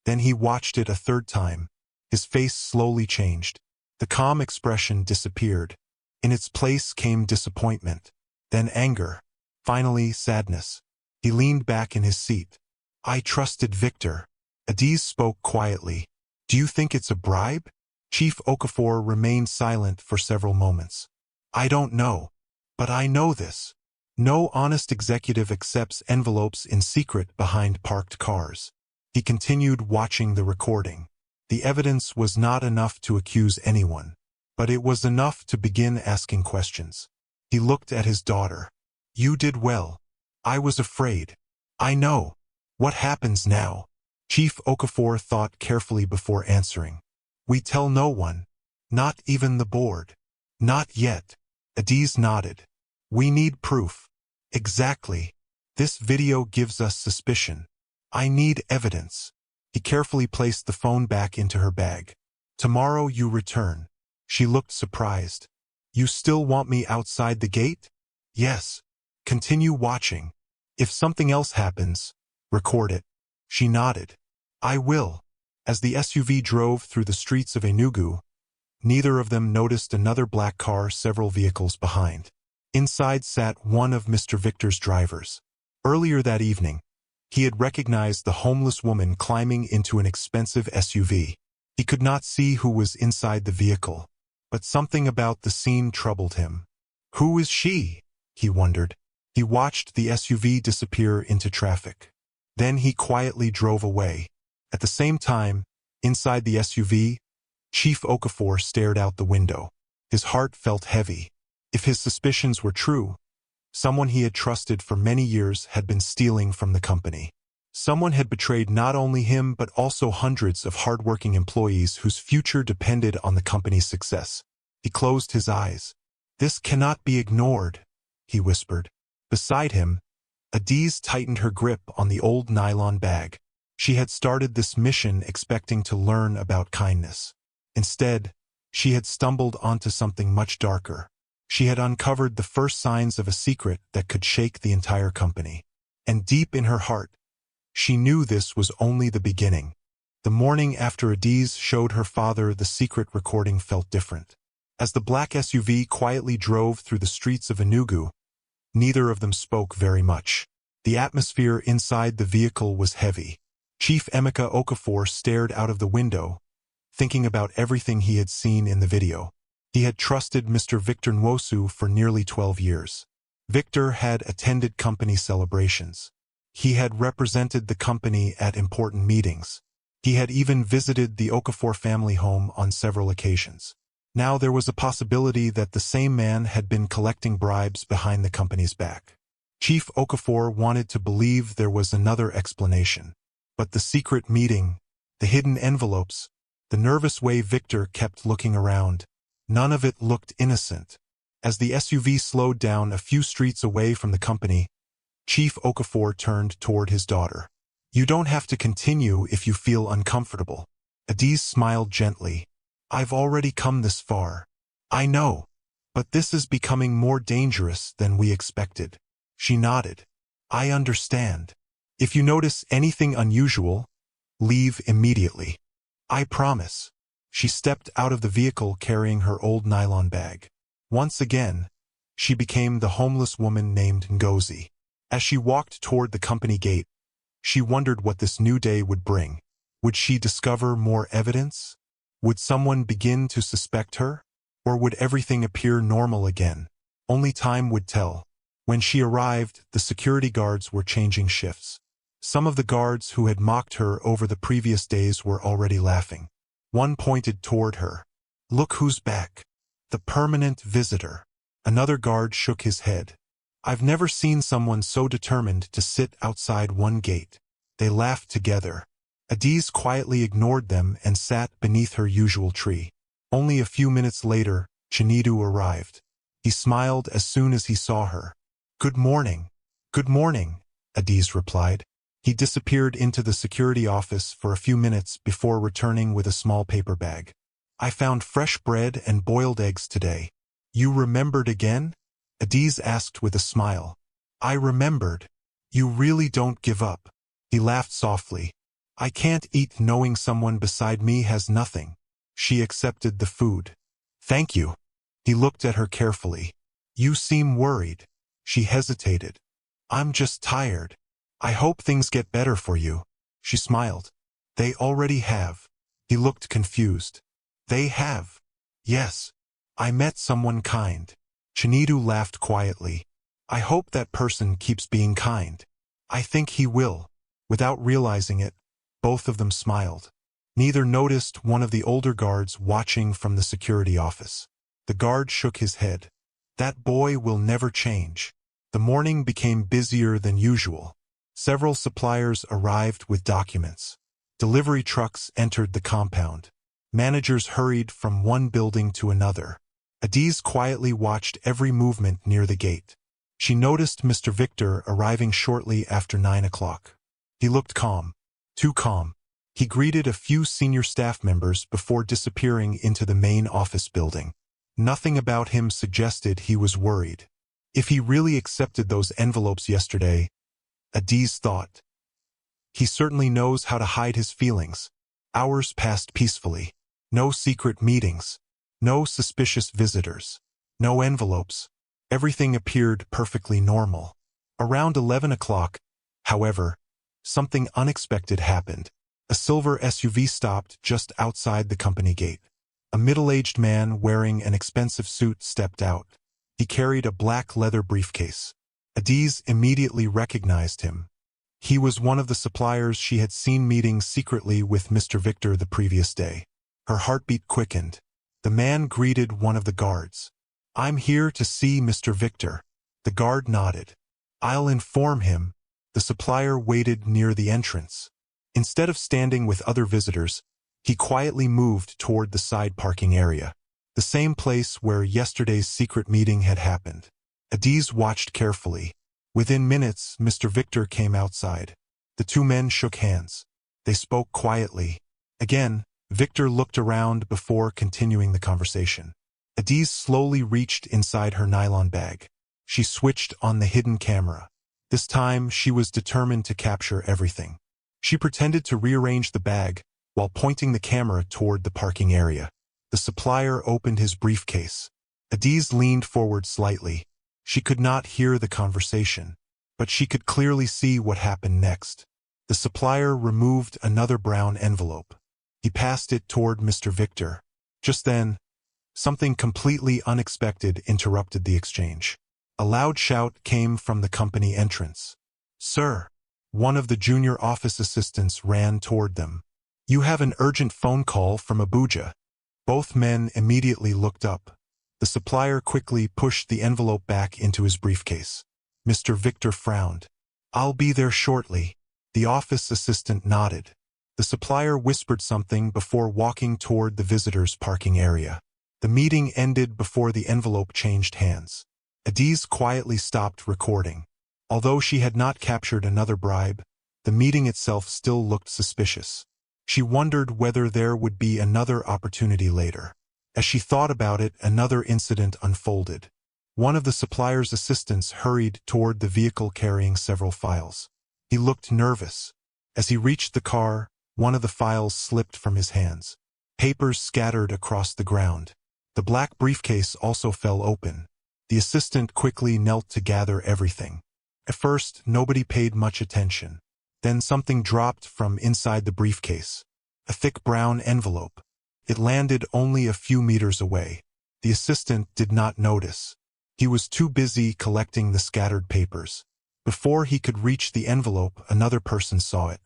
Then he watched it a third time. His face slowly changed. The calm expression disappeared. In its place came disappointment, then anger, finally sadness. He leaned back in his seat. "I trusted Victor." Adiz spoke quietly. "Do you think it's a bribe?" Chief Okafor remained silent for several moments. "I don't know. But I know this. No honest executive accepts envelopes in secret behind parked cars." He continued watching the recording. The evidence was not enough to accuse anyone. but it was enough to begin asking questions. He looked at his daughter. "You did well. I was afraid." "I know. What happens now?" Chief Okafor thought carefully before answering. "We tell no one. Not even the board." "Not yet." Adiz nodded. "We need proof." "Exactly. This video gives us suspicion. I need evidence." He carefully placed the phone back into her bag. "Tomorrow you return." She looked surprised. "You still want me outside the gate?" "Yes." "Continue watching. If something else happens, record it." She nodded. "I will." As the SUV drove through the streets of Enugu, neither of them noticed another black car several vehicles behind. Inside sat one of Mr. Victor's drivers. Earlier that evening, he had recognized the homeless woman climbing into an expensive SUV. He could not see who was inside the vehicle, but something about the scene troubled him. Who is she? He wondered. He watched the SUV disappear into traffic. Then he quietly drove away. At the same time, inside the SUV, Chief Okafor stared out the window. His heart felt heavy. If his suspicions were true, someone he had trusted for many years had been stealing from the company. Someone had betrayed not only him but also hundreds of hard-working employees whose future depended on the company's success. He closed his eyes. "This cannot be ignored," he whispered. Beside him, Adiz tightened her grip on the old nylon bag. She had started this mission expecting to learn about kindness. Instead, she had stumbled onto something much darker. She had uncovered the first signs of a secret that could shake the entire company. And deep in her heart, she knew this was only the beginning. The morning after Adiz showed her father the secret recording felt different. As the black SUV quietly drove through the streets of Enugu, neither of them spoke very much. The atmosphere inside the vehicle was heavy. Chief Emeka Okafor stared out of the window, thinking about everything he had seen in the video. He had trusted Mr. Victor Nwosu for nearly 12 years. Victor had attended company celebrations. He had represented the company at important meetings. He had even visited the Okafor family home on several occasions. Now there was a possibility that the same man had been collecting bribes behind the company's back. Chief Okafor wanted to believe there was another explanation. But the secret meeting, the hidden envelopes, the nervous way Victor kept looking around, none of it looked innocent. As the SUV slowed down a few streets away from the company, Chief Okafor turned toward his daughter. "You don't have to continue if you feel uncomfortable." Adiz smiled gently. "I've already come this far." "I know, but this is becoming more dangerous than we expected." She nodded. "I understand. If you notice anything unusual, leave immediately." "I promise." She stepped out of the vehicle carrying her old nylon bag. Once again, she became the homeless woman named Ngozi. As she walked toward the company gate, she wondered what this new day would bring. Would she discover more evidence? Would someone begin to suspect her? Or would everything appear normal again? Only time would tell. When she arrived, the security guards were changing shifts. Some of the guards who had mocked her over the previous days were already laughing. One pointed toward her. "Look who's back. The permanent visitor." Another guard shook his head. "I've never seen someone so determined to sit outside one gate." They laughed together. Adiz quietly ignored them and sat beneath her usual tree. Only a few minutes later, Chinedu arrived. He smiled as soon as he saw her. "Good morning." "Good morning," Adiz replied. He disappeared into the security office for a few minutes before returning with a small paper bag. "I found fresh bread and boiled eggs today." "You remembered again?" Adiz asked with a smile. "I remembered." "You really don't give up." He laughed softly. "I can't eat knowing someone beside me has nothing." She accepted the food. "Thank you." He looked at her carefully. "You seem worried." She hesitated. "I'm just tired. I hope things get better for you." She smiled. "They already have." He looked confused. "They have?" "Yes. I met someone kind." Chinedu laughed quietly. "I hope that person keeps being kind." "I think he will." Without realizing it, both of them smiled. Neither noticed one of the older guards watching from the security office. The guard shook his head. That boy will never change. The morning became busier than usual. Several suppliers arrived with documents. Delivery trucks entered the compound. Managers hurried from one building to another. Adiz quietly watched every movement near the gate. She noticed Mr. Victor arriving shortly after 9 o'clock. He looked calm. Too calm. He greeted a few senior staff members before disappearing into the main office building. Nothing about him suggested he was worried. If he really accepted those envelopes yesterday, Adiz thought, he certainly knows how to hide his feelings. Hours passed peacefully. No secret meetings. No suspicious visitors. No envelopes. Everything appeared perfectly normal. Around 11 o'clock, however, something unexpected happened. A silver SUV stopped just outside the company gate. A middle-aged man wearing an expensive suit stepped out. He carried a black leather briefcase. Adiz immediately recognized him. He was one of the suppliers she had seen meeting secretly with Mr. Victor the previous day. Her heartbeat quickened. The man greeted one of the guards. "I'm here to see Mr. Victor." The guard nodded. "I'll inform him." The supplier waited near the entrance. Instead of standing with other visitors, he quietly moved toward the side parking area, the same place where yesterday's secret meeting had happened. Adiz watched carefully. Within minutes, Mr. Victor came outside. The two men shook hands. They spoke quietly. Again, Victor looked around before continuing the conversation. Adiz slowly reached inside her nylon bag. She switched on the hidden camera. This time, she was determined to capture everything. She pretended to rearrange the bag while pointing the camera toward the parking area. The supplier opened his briefcase. Adiz leaned forward slightly. She could not hear the conversation, but she could clearly see what happened next. The supplier removed another brown envelope. He passed it toward Mr. Victor. Just then, something completely unexpected interrupted the exchange. A loud shout came from the company entrance. "Sir!" One of the junior office assistants ran toward them. "You have an urgent phone call from Abuja." Both men immediately looked up. The supplier quickly pushed the envelope back into his briefcase. Mr. Victor frowned. "I'll be there shortly." The office assistant nodded. The supplier whispered something before walking toward the visitors' parking area. The meeting ended before the envelope changed hands. Adiz quietly stopped recording. Although she had not captured another bribe, the meeting itself still looked suspicious. She wondered whether there would be another opportunity later. As she thought about it, another incident unfolded. One of the supplier's assistants hurried toward the vehicle carrying several files. He looked nervous. As he reached the car, one of the files slipped from his hands. Papers scattered across the ground. The black briefcase also fell open. The assistant quickly knelt to gather everything. At first, nobody paid much attention. Then something dropped from inside the briefcase. A thick brown envelope. It landed only a few meters away. The assistant did not notice. He was too busy collecting the scattered papers. Before he could reach the envelope, another person saw it.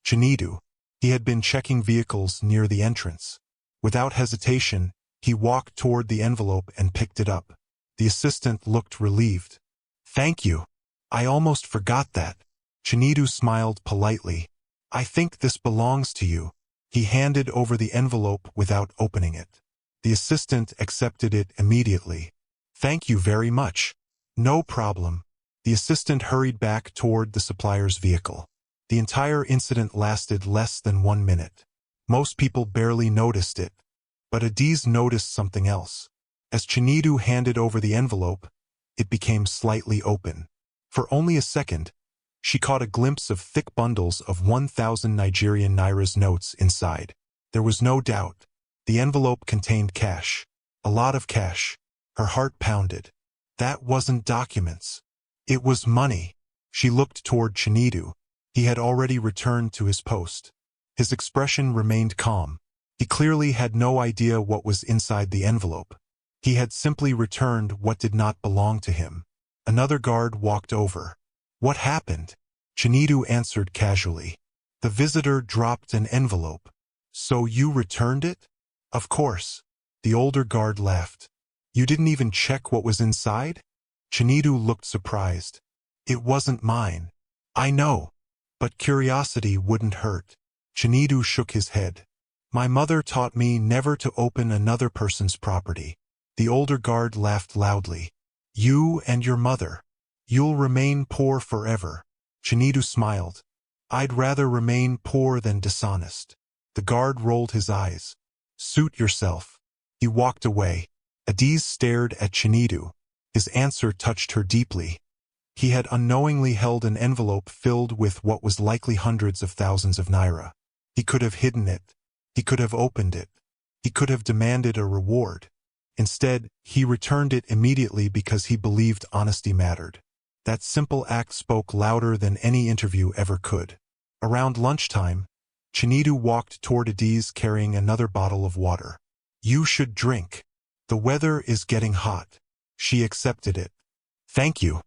Chinedu. He had been checking vehicles near the entrance. Without hesitation, he walked toward the envelope and picked it up. The assistant looked relieved. "Thank you. I almost forgot that." Chinedu smiled politely. "I think this belongs to you." He handed over the envelope without opening it. The assistant accepted it immediately. "Thank you very much." "No problem." The assistant hurried back toward the supplier's vehicle. The entire incident lasted less than 1 minute. Most people barely noticed it, but Adiz noticed something else. As Chinedu handed over the envelope, it became slightly open. For only a second, she caught a glimpse of thick bundles of 1,000 Nigerian Naira's notes inside. There was no doubt. The envelope contained cash. A lot of cash. Her heart pounded. That wasn't documents. It was money. She looked toward Chinedu. He had already returned to his post. His expression remained calm. He clearly had no idea what was inside the envelope. He had simply returned what did not belong to him. Another guard walked over. "What happened?" Chinedu answered casually. "The visitor dropped an envelope." So you returned it? Of course. The older guard laughed. You didn't even check what was inside? Chinidu looked surprised. It wasn't mine. I know. But curiosity wouldn't hurt. Chinidu shook his head. My mother taught me never to open another person's property. The older guard laughed loudly. You and your mother. You'll remain poor forever. Chinidu smiled. I'd rather remain poor than dishonest. The guard rolled his eyes. Suit yourself. He walked away. Adiz stared at Chinidu. His answer touched her deeply. He had unknowingly held an envelope filled with what was likely hundreds of thousands of naira. He could have hidden it. He could have opened it. He could have demanded a reward. Instead, he returned it immediately because he believed honesty mattered. That simple act spoke louder than any interview ever could. Around lunchtime, Chinidu walked toward Adiz carrying another bottle of water. You should drink. The weather is getting hot. She accepted it. Thank you.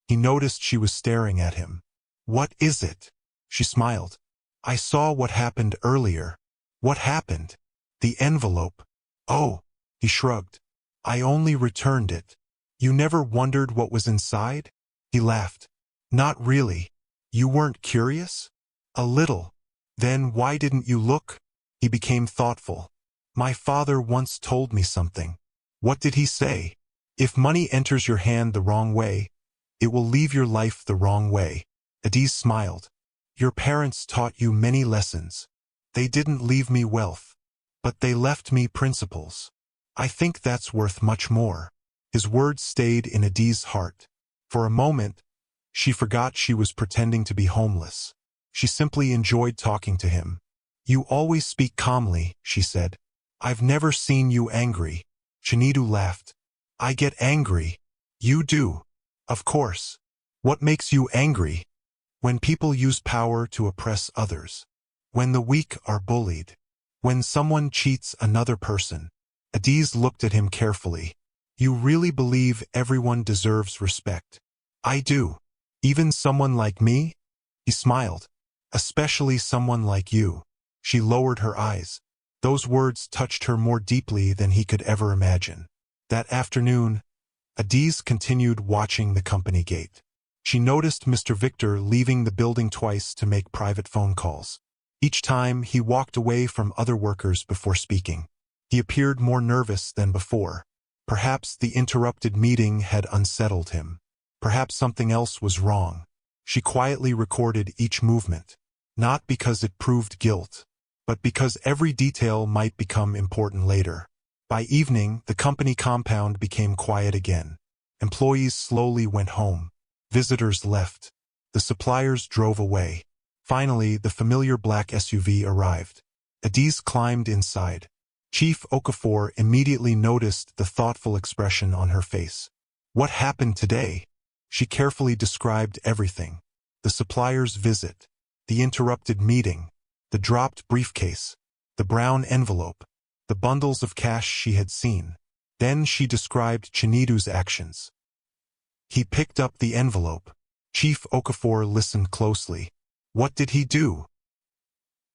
He noticed she was staring at him. What is it? She smiled. I saw what happened earlier. What happened? The envelope. Oh, he shrugged. I only returned it. You never wondered what was inside? He laughed. Not really. You weren't curious? A little. Then why didn't you look? He became thoughtful. My father once told me something. What did he say? If money enters your hand the wrong way, it will leave your life the wrong way. Adiz smiled. Your parents taught you many lessons. They didn't leave me wealth, but they left me principles. I think that's worth much more. His words stayed in Adiz's heart. For a moment, she forgot she was pretending to be homeless. She simply enjoyed talking to him. You always speak calmly, she said. I've never seen you angry. Chinidu laughed. I get angry. You do. Of course. What makes you angry? When people use power to oppress others. When the weak are bullied. When someone cheats another person. Adiz looked at him carefully. You really believe everyone deserves respect? I do. Even someone like me? He smiled. Especially someone like you. She lowered her eyes. Those words touched her more deeply than he could ever imagine. That afternoon, Adiz continued watching the company gate. She noticed Mr. Victor leaving the building twice to make private phone calls. Each time, he walked away from other workers before speaking. He appeared more nervous than before. Perhaps the interrupted meeting had unsettled him. Perhaps something else was wrong. She quietly recorded each movement, not because it proved guilt, but because every detail might become important later. By evening, the company compound became quiet again. Employees slowly went home. Visitors left. The suppliers drove away. Finally, the familiar black SUV arrived. Adiz climbed inside. Chief Okafor immediately noticed the thoughtful expression on her face. What happened today? She carefully described everything. The supplier's visit, the interrupted meeting, the dropped briefcase, the brown envelope, the bundles of cash she had seen. Then she described Chinidu's actions. He picked up the envelope. Chief Okafor listened closely. What did he do?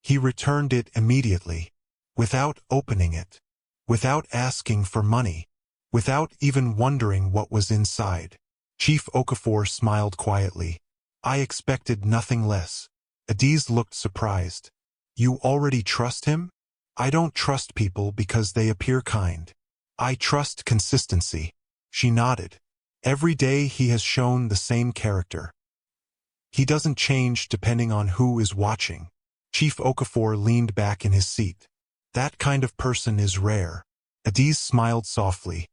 He returned it immediately, without opening it, without asking for money, without even wondering what was inside. Chief Okafor smiled quietly. I expected nothing less. Adiz looked surprised. You already trust him? I don't trust people because they appear kind. I trust consistency. She nodded. Every day he has shown the same character. He doesn't change depending on who is watching. Chief Okafor leaned back in his seat. That kind of person is rare. Adiz smiled softly.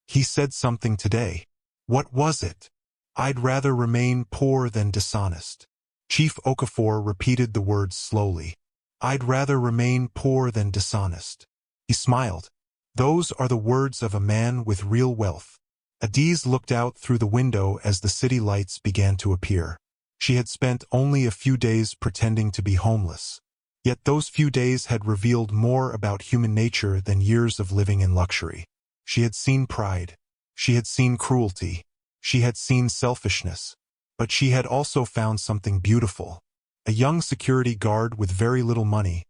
He said something today. What was it? I'd rather remain poor than dishonest. Chief Okafor repeated the words slowly. I'd rather remain poor than dishonest. He smiled. Those are the words of a man with real wealth. Adiz looked out through the window as the city lights began to appear. She had spent only a few days pretending to be homeless. Yet those few days had revealed more about human nature than years of living in luxury. She had seen pride. She had seen cruelty. She had seen selfishness. But she had also found something beautiful. A young security guard with very little money,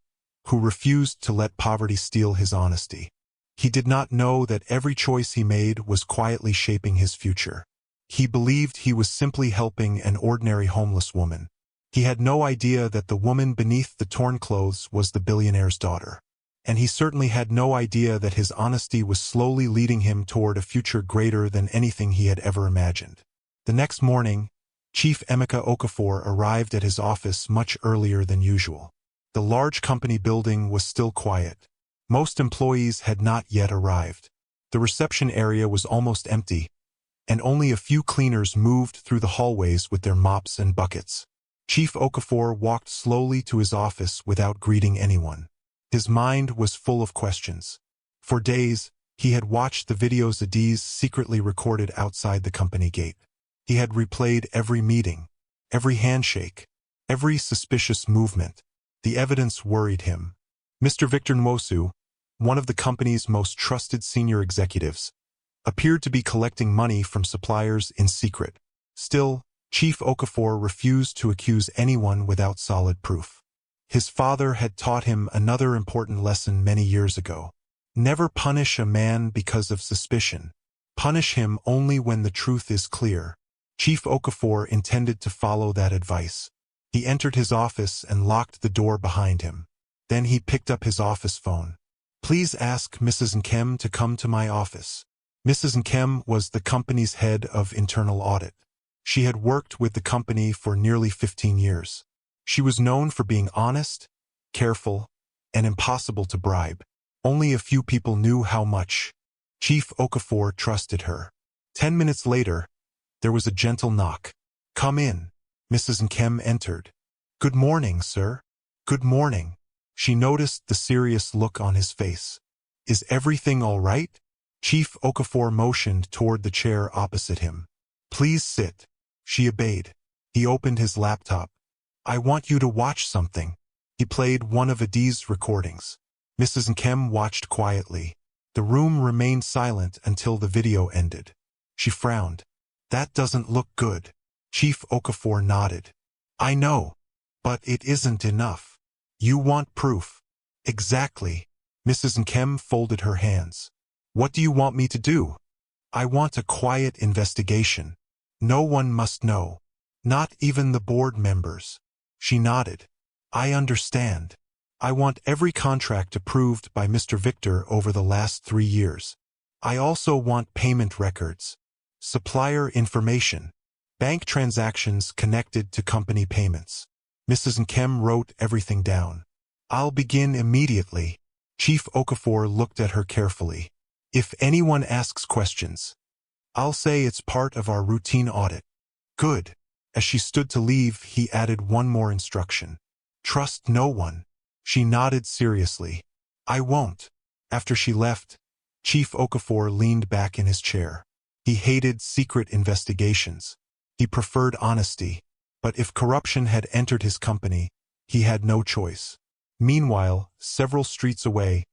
who refused to let poverty steal his honesty. He did not know that every choice he made was quietly shaping his future. He believed he was simply helping an ordinary homeless woman. He had no idea that the woman beneath the torn clothes was the billionaire's daughter. And he certainly had no idea that his honesty was slowly leading him toward a future greater than anything he had ever imagined. The next morning, Chief Emeka Okafor arrived at his office much earlier than usual. The large company building was still quiet. Most employees had not yet arrived. The reception area was almost empty, and only a few cleaners moved through the hallways with their mops and buckets. Chief Okafor walked slowly to his office without greeting anyone. His mind was full of questions. For days, he had watched the videos Adiz secretly recorded outside the company gate. He had replayed every meeting, every handshake, every suspicious movement. The evidence worried him. Mr. Victor Nwosu, one of the company's most trusted senior executives, appeared to be collecting money from suppliers in secret. Still, Chief Okafor refused to accuse anyone without solid proof. His father had taught him another important lesson many years ago. Never punish a man because of suspicion. Punish him only when the truth is clear. Chief Okafor intended to follow that advice. He entered his office and locked the door behind him. Then he picked up his office phone. "Please ask Mrs. Nkem to come to my office." Mrs. Nkem was the company's head of internal audit. She had worked with the company for nearly 15 years. She was known for being honest, careful, and impossible to bribe. Only a few people knew how much. Chief Okafor trusted her. 10 minutes later, there was a gentle knock. "Come in." Mrs. Nkem entered. "Good morning, sir." "Good morning." She noticed the serious look on his face. "Is everything all right?" Chief Okafor motioned toward the chair opposite him. "Please sit." She obeyed. He opened his laptop. "I want you to watch something." He played one of Adiz's recordings. Mrs. Nkem watched quietly. The room remained silent until the video ended. She frowned. "That doesn't look good." Chief Okafor nodded. "I know, but it isn't enough. You want proof." "Exactly." Mrs. Nkem folded her hands. "What do you want me to do?" "I want a quiet investigation. No one must know. Not even the board members." She nodded. "I understand. I want every contract approved by Mr. Victor over the last 3 years. I also want payment records, supplier information, bank transactions connected to company payments." Mrs. Nkem wrote everything down. "I'll begin immediately." Chief Okafor looked at her carefully. "If anyone asks questions, I'll say it's part of our routine audit." "Good." As she stood to leave, he added one more instruction. "Trust no one." She nodded seriously. "I won't." After she left, Chief Okafor leaned back in his chair. He hated secret investigations. He preferred honesty. But if corruption had entered his company, he had no choice. Meanwhile, several streets away,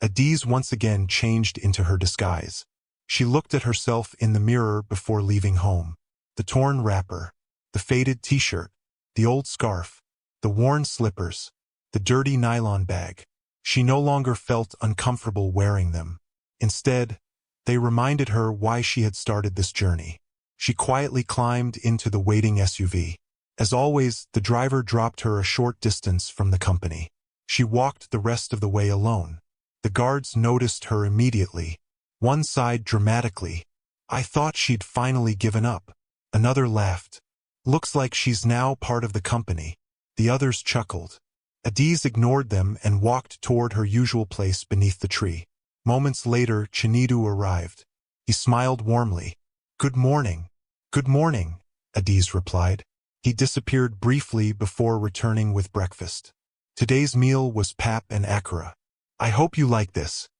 Adiz once again changed into her disguise. She looked at herself in the mirror before leaving home. The torn wrapper, the faded t-shirt, the old scarf, the worn slippers, the dirty nylon bag. She no longer felt uncomfortable wearing them. Instead, they reminded her why she had started this journey. She quietly climbed into the waiting SUV. As always, the driver dropped her a short distance from the company. She walked the rest of the way alone. The guards noticed her immediately. One sighed dramatically. "I thought she'd finally given up." Another laughed. "Looks like she's now part of the company." The others chuckled. Adiz ignored them and walked toward her usual place beneath the tree. Moments later, Chinedu arrived. He smiled warmly. "Good morning." "Good morning," Adiz replied. He disappeared briefly before returning with breakfast. Today's meal was pap and akara. "I hope you like this."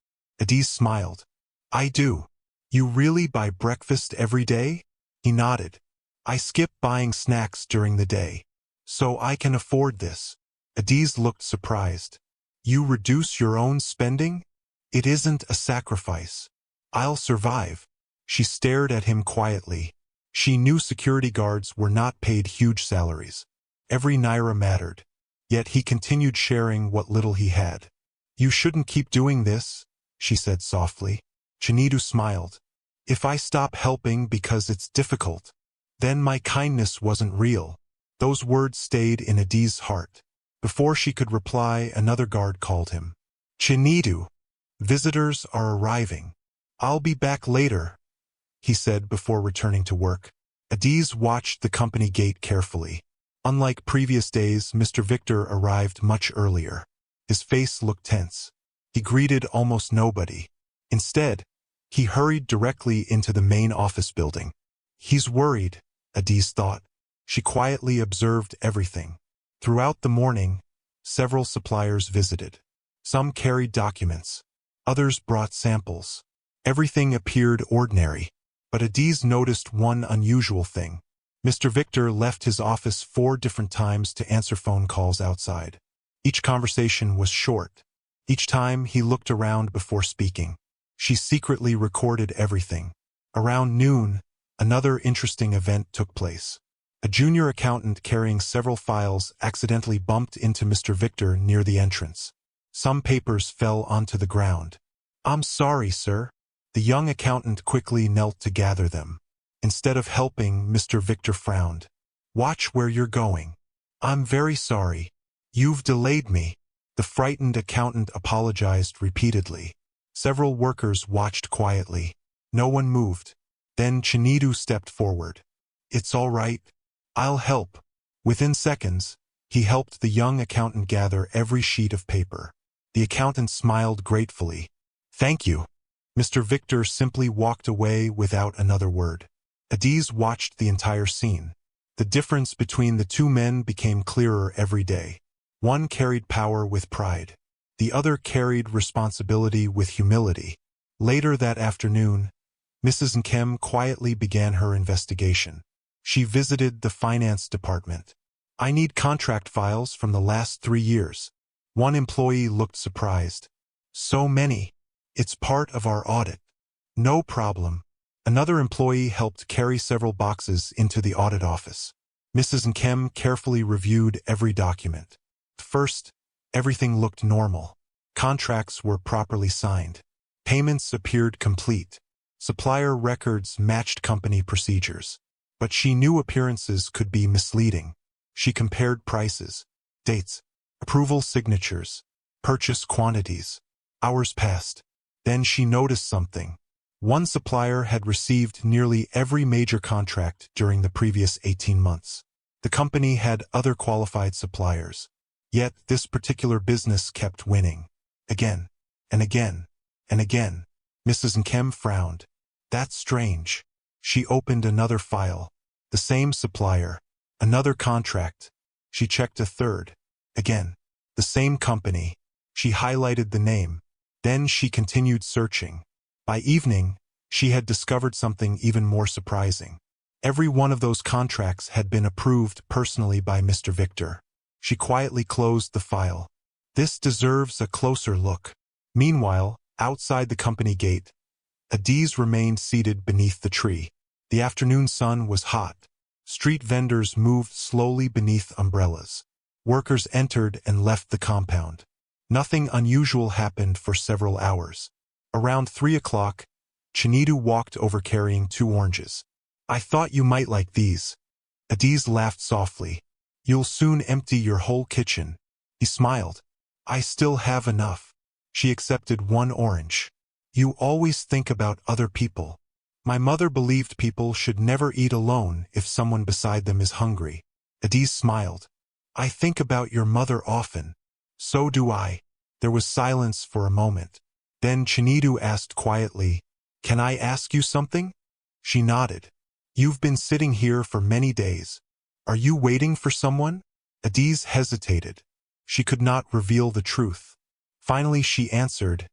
Adiz smiled. "I do." "You really buy breakfast every day?" He nodded. "I skip buying snacks during the day, so I can afford this." Adiz looked surprised. "You reduce your own spending?" "It isn't a sacrifice. I'll survive." She stared at him quietly. She knew security guards were not paid huge salaries. Every naira mattered. Yet he continued sharing what little he had. "You shouldn't keep doing this," she said softly. Chinedu smiled. "If I stop helping because it's difficult, then my kindness wasn't real." Those words stayed in Adi's heart. Before she could reply, another guard called him. "Chinedu, visitors are arriving." "I'll be back later," he said before returning to work. Adiz watched the company gate carefully. Unlike previous days, Mr. Victor arrived much earlier. His face looked tense. He greeted almost nobody. Instead, he hurried directly into the main office building. "He's worried," Adiz thought. She quietly observed everything. Throughout the morning, several suppliers visited. Some carried documents. Others brought samples. Everything appeared ordinary. But Adiz noticed one unusual thing. Mr. Victor left his office 4 different times to answer phone calls outside. Each conversation was short. Each time he looked around before speaking. She secretly recorded everything. Around noon, another interesting event took place. A junior accountant carrying several files accidentally bumped into Mr. Victor near the entrance. Some papers fell onto the ground. "I'm sorry, sir." The young accountant quickly knelt to gather them. Instead of helping, Mr. Victor frowned. "Watch where you're going." "I'm very sorry. You've delayed me." The frightened accountant apologized repeatedly. Several workers watched quietly. No one moved. Then Chinedu stepped forward. "It's all right. I'll help." Within seconds, he helped the young accountant gather every sheet of paper. The accountant smiled gratefully. "Thank you." Mr. Victor simply walked away without another word. Adiz watched the entire scene. The difference between the two men became clearer every day. One carried power with pride. The other carried responsibility with humility. Later that afternoon, Mrs. Nkem quietly began her investigation. She visited the finance department. "I need contract files from the last 3 years. One employee looked surprised. "So many. It's part of our audit." "No problem." Another employee helped carry several boxes into the audit office. Mrs. Nkem carefully reviewed every document. At first, everything looked normal. Contracts were properly signed. Payments appeared complete. Supplier records matched company procedures. But she knew appearances could be misleading. She compared prices, dates, approval signatures, purchase quantities. Hours passed. Then she noticed something. One supplier had received nearly every major contract during the previous 18 months. The company had other qualified suppliers. Yet this particular business kept winning. Again, and again, and again. Mrs. Nkem frowned. "That's strange." She opened another file. The same supplier. Another contract. She checked a third. Again. The same company. She highlighted the name. Then she continued searching. By evening, she had discovered something even more surprising. Every one of those contracts had been approved personally by Mr. Victor. She quietly closed the file. This deserves a closer look. Meanwhile, outside the company gate, Adiz remained seated beneath the tree. The afternoon sun was hot. Street vendors moved slowly beneath umbrellas. Workers entered and left the compound. Nothing unusual happened for several hours. Around 3 o'clock, Chinedu walked over carrying 2 oranges. "I thought you might like these." Adiz laughed softly. "You'll soon empty your whole kitchen." He smiled. "I still have enough." She accepted 1 orange. "You always think about other people." "My mother believed people should never eat alone if someone beside them is hungry." Adiz smiled. "I think about your mother often." "So do I." There was silence for a moment. Then Chinedu asked quietly, "Can I ask you something?" She nodded. "You've been sitting here for many days. Are you waiting for someone?" Adiz hesitated. She could not reveal the truth. Finally she answered,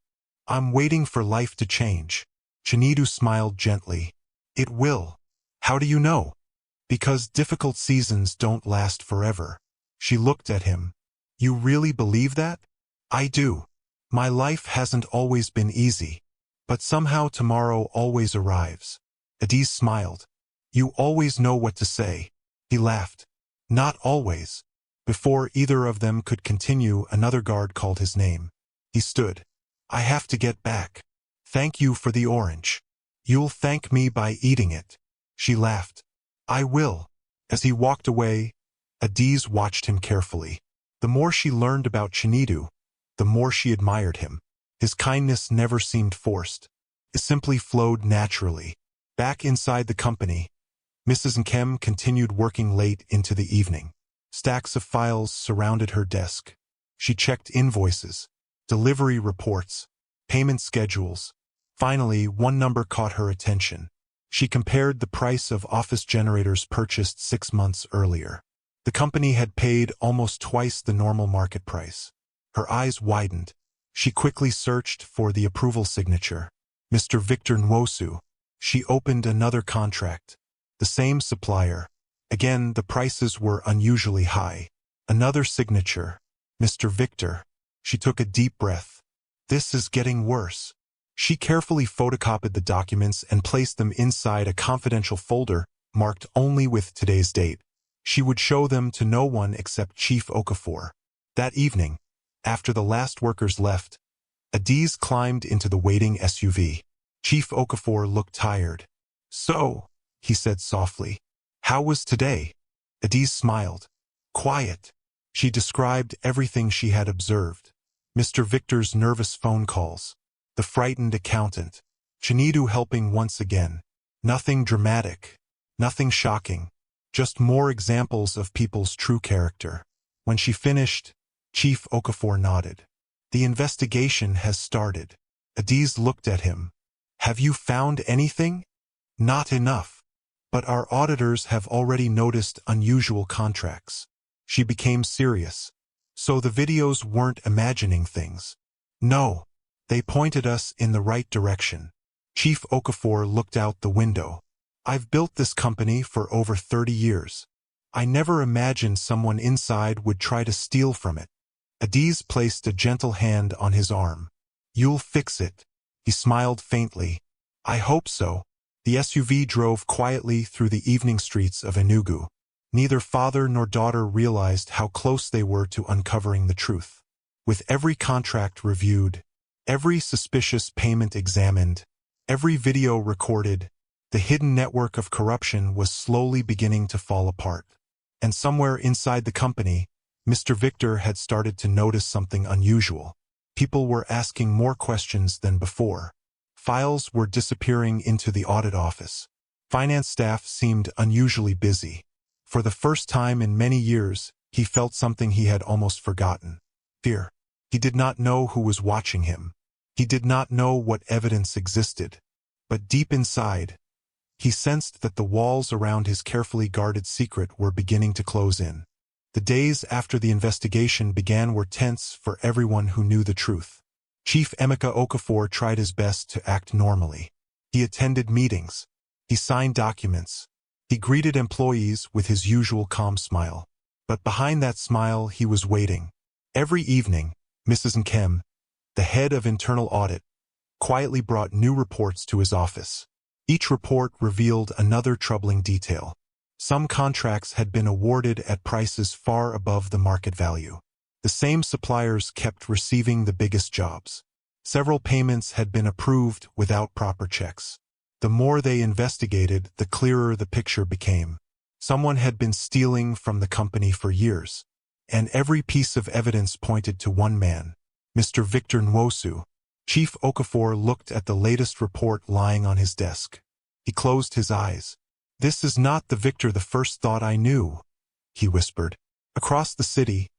"I'm waiting for life to change." Chinedu smiled gently. "It will." "How do you know?" "Because difficult seasons don't last forever." She looked at him. "You really believe that?" "I do. My life hasn't always been easy. But somehow tomorrow always arrives." Adiz smiled. "You always know what to say." He laughed. "Not always. Before either of them could continue, another guard called his name. He stood. "I have to get back. Thank you for the orange. You'll thank me by eating it." She laughed. "I will." As he walked away, Adiz watched him carefully. The more she learned about Chinidu, the more she admired him. His kindness never seemed forced. It simply flowed naturally. Back inside the company, Mrs. Nkem continued working late into the evening. Stacks of files surrounded her desk. She checked invoices, delivery reports, payment schedules. Finally, one number caught her attention. She compared the price of office generators purchased 6 months earlier. The company had paid almost twice the normal market price. Her eyes widened. She quickly searched for the approval signature. Mr. Victor Nwosu. She opened another contract. The same supplier. Again, the prices were unusually high. Another signature. Mr. Victor. She took a deep breath. This is getting worse. She carefully photocopied the documents and placed them inside a confidential folder marked only with today's date. She would show them to no one except Chief Okafor. That evening, after the last workers left, Adiz climbed into the waiting SUV. Chief Okafor looked tired. "So," he said softly, "how was today?" Adiz smiled. "Quiet." She described everything she had observed. Mr. Victor's nervous phone calls, the frightened accountant, Chinidu helping once again. Nothing dramatic, nothing shocking, just more examples of people's true character. When she finished, Chief Okafor nodded. "The investigation has started." Adiz looked at him. "Have you found anything?" "Not enough. But our auditors have already noticed unusual contracts." She became serious. "So the videos weren't imagining things?" "No. They pointed us in the right direction." Chief Okafor looked out the window. "I've built this company for over 30 years. I never imagined someone inside would try to steal from it." Adiz placed a gentle hand on his arm. "You'll fix it." He smiled faintly. "I hope so." The SUV drove quietly through the evening streets of Enugu. Neither father nor daughter realized how close they were to uncovering the truth. With every contract reviewed, every suspicious payment examined, every video recorded, the hidden network of corruption was slowly beginning to fall apart. And somewhere inside the company, Mr. Victor had started to notice something unusual. People were asking more questions than before. Files were disappearing into the audit office. Finance staff seemed unusually busy. For the first time in many years, he felt something he had almost forgotten. Fear. He did not know who was watching him. He did not know what evidence existed. But deep inside, he sensed that the walls around his carefully guarded secret were beginning to close in. The days after the investigation began were tense for everyone who knew the truth. Chief Emeka Okafor tried his best to act normally. He attended meetings. He signed documents. He greeted employees with his usual calm smile. But behind that smile, he was waiting. Every evening, Mrs. Nkem, the head of internal audit, quietly brought new reports to his office. Each report revealed another troubling detail. Some contracts had been awarded at prices far above the market value. The same suppliers kept receiving the biggest jobs. Several payments had been approved without proper checks. The more they investigated, the clearer the picture became. Someone had been stealing from the company for years, and every piece of evidence pointed to one man, Mr. Victor Nwosu. Chief Okafor looked at the latest report lying on his desk. He closed his eyes. "This is not the Victor the first thought I knew," he whispered. Across the city,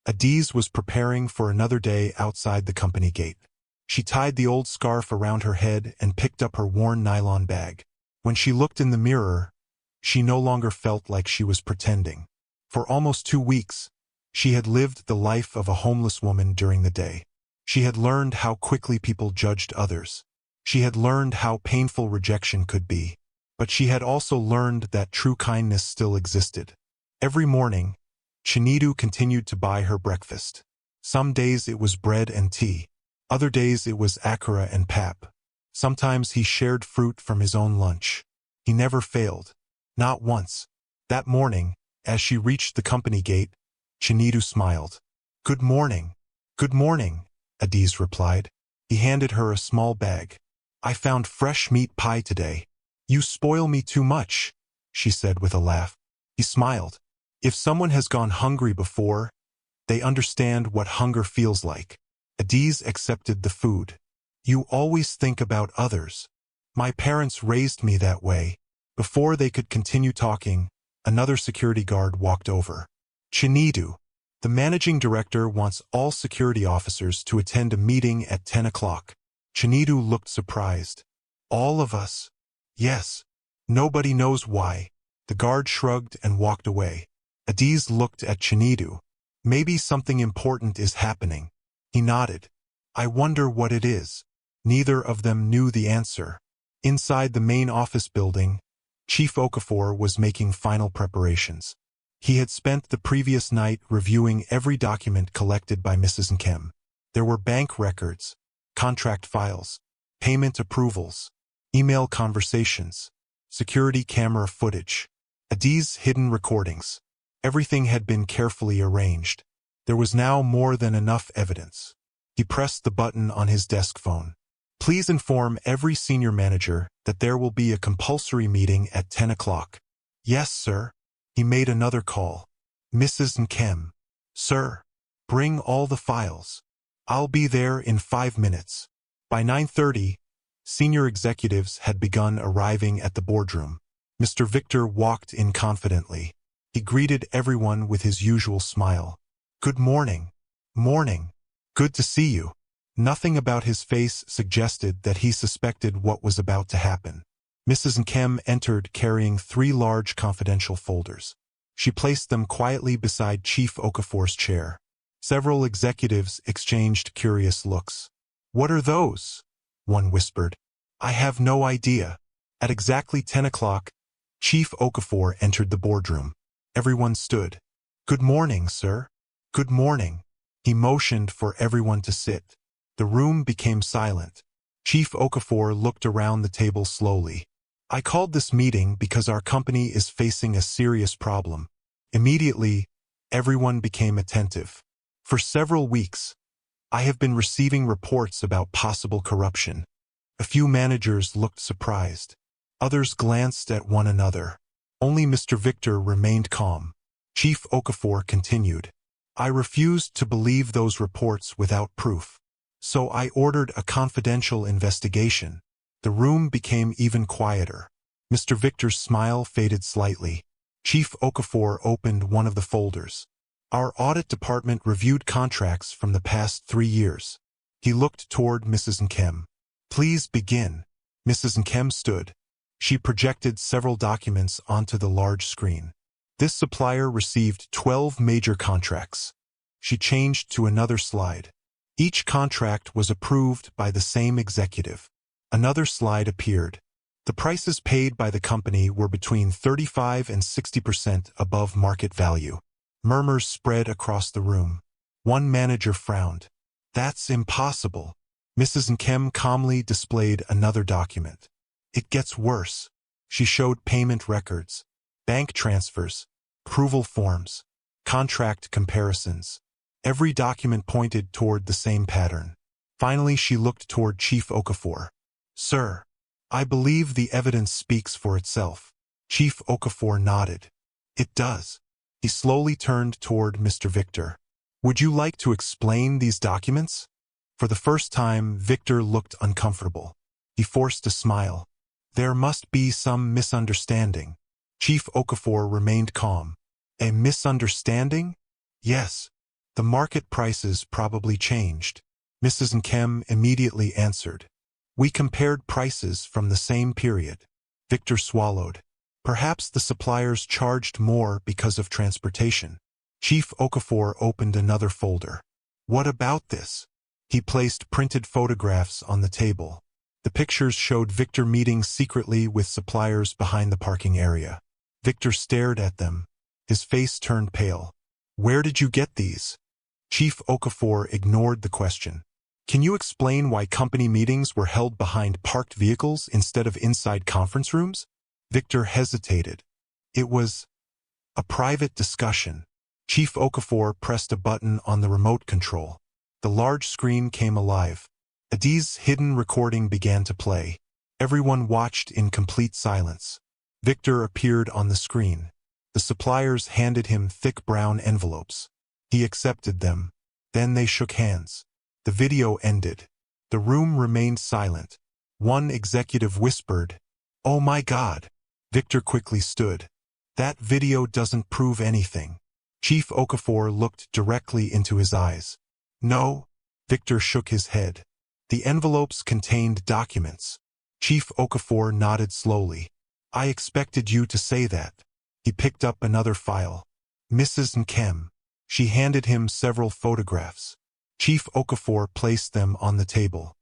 Adiz was preparing for another day outside the company gate. She tied the old scarf around her head and picked up her worn nylon bag. When she looked in the mirror, she no longer felt like she was pretending. For almost 2 weeks, she had lived the life of a homeless woman during the day. She had learned how quickly people judged others. She had learned how painful rejection could be. But she had also learned that true kindness still existed. Every morning, Chinidu continued to buy her breakfast. Some days it was bread and tea. Other days it was akara and pap. Sometimes he shared fruit from his own lunch. He never failed. Not once. That morning, as she reached the company gate, Chinidu smiled. Good morning. Good morning, Adiz replied. He handed her a small bag. I found fresh meat pie today. You spoil me too much, she said with a laugh. He smiled. If someone has gone hungry before, they understand what hunger feels like. Adiz accepted the food. You always think about others. My parents raised me that way. Before they could continue talking, another security guard walked over. Chinidu, the managing director wants all security officers to attend a meeting at 10 o'clock. Chinidu looked surprised. All of us? Yes. Nobody knows why. The guard shrugged and walked away. Adiz looked at Chinidu. Maybe something important is happening. He nodded. I wonder what it is. Neither of them knew the answer. Inside the main office building, Chief Okafor was making final preparations. He had spent the previous night reviewing every document collected by Mrs. Nkem. There were bank records, contract files, payment approvals, email conversations, security camera footage, Adiz's hidden recordings. Everything had been carefully arranged. There was now more than enough evidence. He pressed the button on his desk phone. Please inform every senior manager that there will be a compulsory meeting at 10 o'clock. Yes, sir. He made another call. Mrs. Nkem. Sir, bring all the files. I'll be there in 5 minutes. By 9:30, senior executives had begun arriving at the boardroom. Mr. Victor walked in confidently. He greeted everyone with his usual smile. Good morning. Morning. Good to see you. Nothing about his face suggested that he suspected what was about to happen. Mrs. Nkem entered carrying 3 large confidential folders. She placed them quietly beside Chief Okafor's chair. Several executives exchanged curious looks. What are those? One whispered. I have no idea. At exactly 10 o'clock, Chief Okafor entered the boardroom. Everyone stood. Good morning, sir. Good morning. He motioned for everyone to sit. The room became silent. Chief Okafor looked around the table slowly. I called this meeting because our company is facing a serious problem. Immediately, everyone became attentive. For several weeks, I have been receiving reports about possible corruption. A few managers looked surprised. Others glanced at one another. Only Mr. Victor remained calm. Chief Okafor continued. I refused to believe those reports without proof. So I ordered a confidential investigation. The room became even quieter. Mr. Victor's smile faded slightly. Chief Okafor opened one of the folders. Our audit department reviewed contracts from the past 3 years. He looked toward Mrs. Nkem. Please begin. Mrs. Nkem stood. She projected several documents onto the large screen. This supplier received 12 major contracts. She changed to another slide. Each contract was approved by the same executive. Another slide appeared. The prices paid by the company were between 35 and 60% above market value. Murmurs spread across the room. One manager frowned. That's impossible. Mrs. Nkem calmly displayed another document. It gets worse. She showed payment records, bank transfers, approval forms, contract comparisons. Every document pointed toward the same pattern. Finally, she looked toward Chief Okafor. Sir, I believe the evidence speaks for itself. Chief Okafor nodded. It does. He slowly turned toward Mr. Victor. Would you like to explain these documents? For the first time, Victor looked uncomfortable. He forced a smile. There must be some misunderstanding. Chief Okafor remained calm. A misunderstanding? Yes. The market prices probably changed. Mrs. Nkem immediately answered. We compared prices from the same period. Victor swallowed. Perhaps the suppliers charged more because of transportation. Chief Okafor opened another folder. What about this? He placed printed photographs on the table. The pictures showed Victor meeting secretly with suppliers behind the parking area. Victor stared at them. His face turned pale. Where did you get these? Chief Okafor ignored the question. Can you explain why company meetings were held behind parked vehicles instead of inside conference rooms? Victor hesitated. It was a private discussion. Chief Okafor pressed a button on the remote control. The large screen came alive. Adi's hidden recording began to play. Everyone watched in complete silence. Victor appeared on the screen. The suppliers handed him thick brown envelopes. He accepted them. Then they shook hands. The video ended. The room remained silent. One executive whispered, "Oh my God." Victor quickly stood. "That video doesn't prove anything." Chief Okafor looked directly into his eyes. "No." Victor shook his head. The envelopes contained documents. Chief Okafor nodded slowly. "I expected you to say that." He picked up another file. "Mrs. Nkem." She handed him several photographs. Chief Okafor placed them on the table.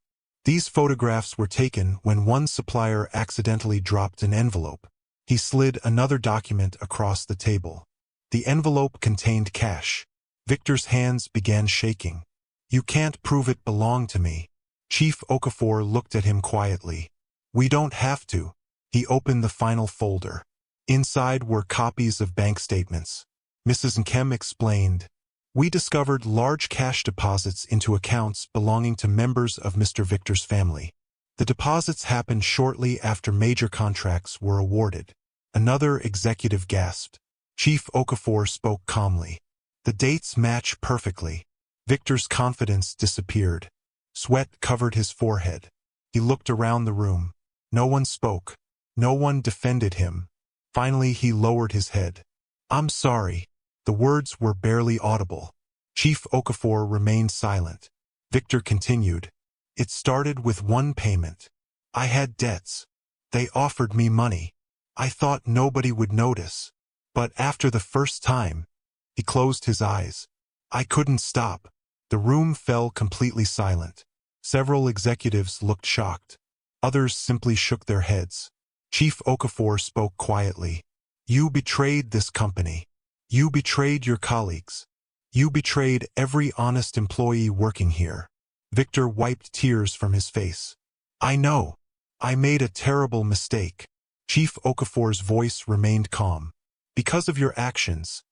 These photographs were taken when one supplier accidentally dropped an envelope. He slid another document across the table. The envelope contained cash. Victor's hands began shaking. "You can't prove it belonged to me." Chief Okafor looked at him quietly. "We don't have to." He opened the final folder. Inside were copies of bank statements. Mrs. Nkem explained, "We discovered large cash deposits into accounts belonging to members of Mr. Victor's family. The deposits happened shortly after major contracts were awarded." Another executive gasped. Chief Okafor spoke calmly. "The dates match perfectly." Victor's confidence disappeared. Sweat covered his forehead. He looked around the room. No one spoke. No one defended him. Finally, he lowered his head. "I'm sorry." The words were barely audible. Chief Okafor remained silent. Victor continued, "It started with one payment. I had debts. They offered me money. I thought nobody would notice. But after the first time," he closed his eyes. "I couldn't stop." The room fell completely silent. Several executives looked shocked. Others simply shook their heads. Chief Okafor spoke quietly. "You betrayed this company. You betrayed your colleagues. You betrayed every honest employee working here." Victor wiped tears from his face. "I know. I made a terrible mistake." Chief Okafor's voice remained calm. "Because of your actions,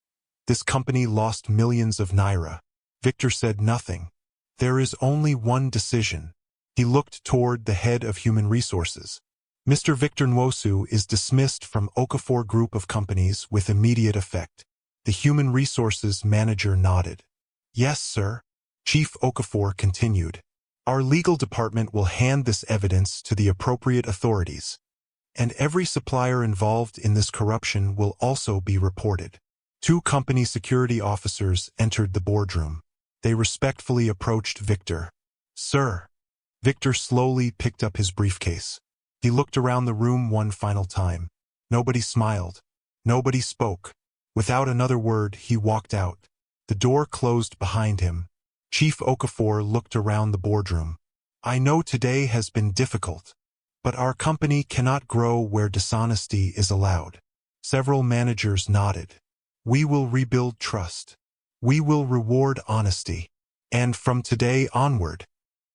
this company lost millions of naira." Victor said nothing. "There is only one decision." He looked toward the head of human resources. "Mr. Victor Nwosu is dismissed from Okafor Group of Companies with immediate effect." The human resources manager nodded. "Yes, sir." Chief Okafor continued, "Our legal department will hand this evidence to the appropriate authorities, and every supplier involved in this corruption will also be reported." Two company security officers entered the boardroom. They respectfully approached Victor. "Sir." Victor slowly picked up his briefcase. He looked around the room one final time. Nobody smiled. Nobody spoke. Without another word, he walked out. The door closed behind him. Chief Okafor looked around the boardroom. "I know today has been difficult, but our company cannot grow where dishonesty is allowed." Several managers nodded. "We will rebuild trust. We will reward honesty. And from today onward,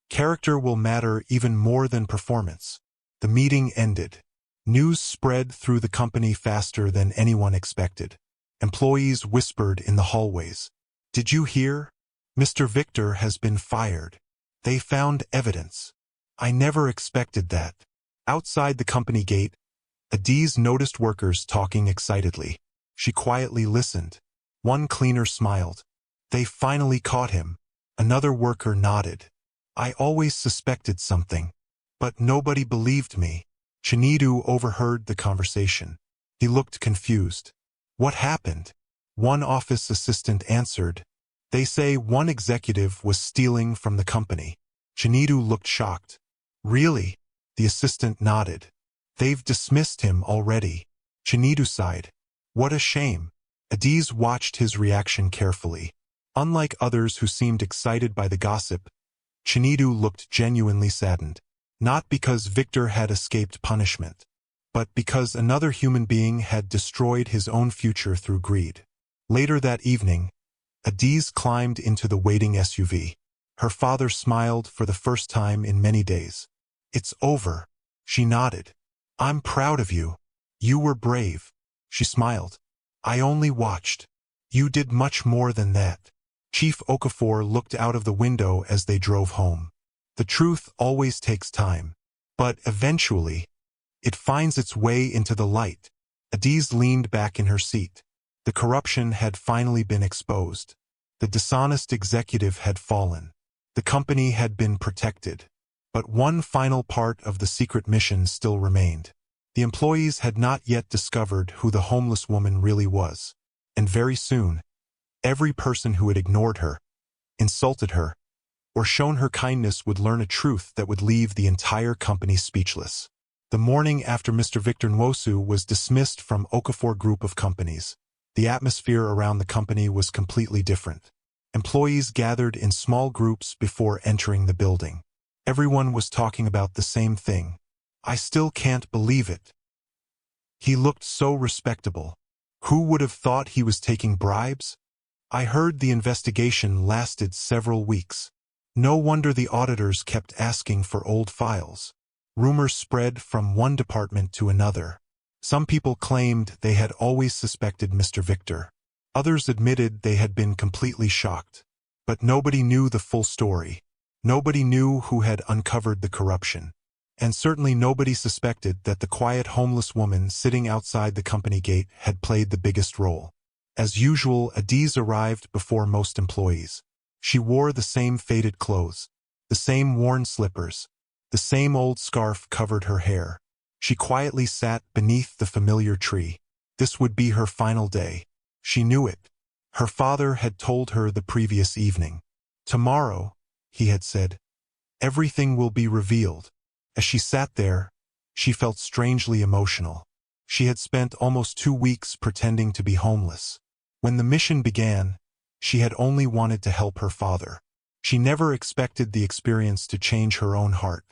character will matter even more than performance." The meeting ended. News spread through the company faster than anyone expected. Employees whispered in the hallways, "Did you hear? Mr. Victor has been fired. They found evidence. I never expected that." Outside the company gate, Adiz noticed workers talking excitedly. She quietly listened. One cleaner smiled. "They finally caught him." Another worker nodded. "I always suspected something, but nobody believed me." Chinedu overheard the conversation. He looked confused. "What happened?" One office assistant answered, "They say one executive was stealing from the company." Chinedu looked shocked. "Really?" The assistant nodded. "They've dismissed him already." Chinedu sighed. "What a shame." Adiz watched his reaction carefully. Unlike others who seemed excited by the gossip, Chinedu looked genuinely saddened. Not because Victor had escaped punishment, but because another human being had destroyed his own future through greed. Later that evening, Adiz climbed into the waiting SUV. Her father smiled for the first time in many days. "It's over." She nodded. "I'm proud of you. You were brave." She smiled. "I only watched. You did much more than that. Chief Okafor looked out of the window as they drove home. The truth always takes time. But eventually, it finds its way into the light. Adiz leaned back in her seat. The corruption had finally been exposed. The dishonest executive had fallen. The company had been protected. But one final part of the secret mission still remained. The employees had not yet discovered who the homeless woman really was. And very soon, every person who had ignored her, insulted her, or shown her kindness would learn a truth that would leave the entire company speechless. The morning after Mr. Victor Nwosu was dismissed from Okafor Group of Companies, the atmosphere around the company was completely different. Employees gathered in small groups before entering the building. Everyone was talking about the same thing. I still can't believe it. He looked so respectable. Who would have thought he was taking bribes? I heard the investigation lasted several weeks. No wonder the auditors kept asking for old files. Rumors spread from one department to another. Some people claimed they had always suspected Mr. Victor. Others admitted they had been completely shocked. But nobody knew the full story. Nobody knew who had uncovered the corruption. And certainly nobody suspected that the quiet homeless woman sitting outside the company gate had played the biggest role. As usual, Adiz arrived before most employees. She wore the same faded clothes, the same worn slippers, the same old scarf covered her hair. She quietly sat beneath the familiar tree. This would be her final day. She knew it. Her father had told her the previous evening. Tomorrow, he had said, everything will be revealed. As she sat there, she felt strangely emotional. She had spent almost 2 weeks pretending to be homeless. When the mission began, she had only wanted to help her father. She never expected the experience to change her own heart.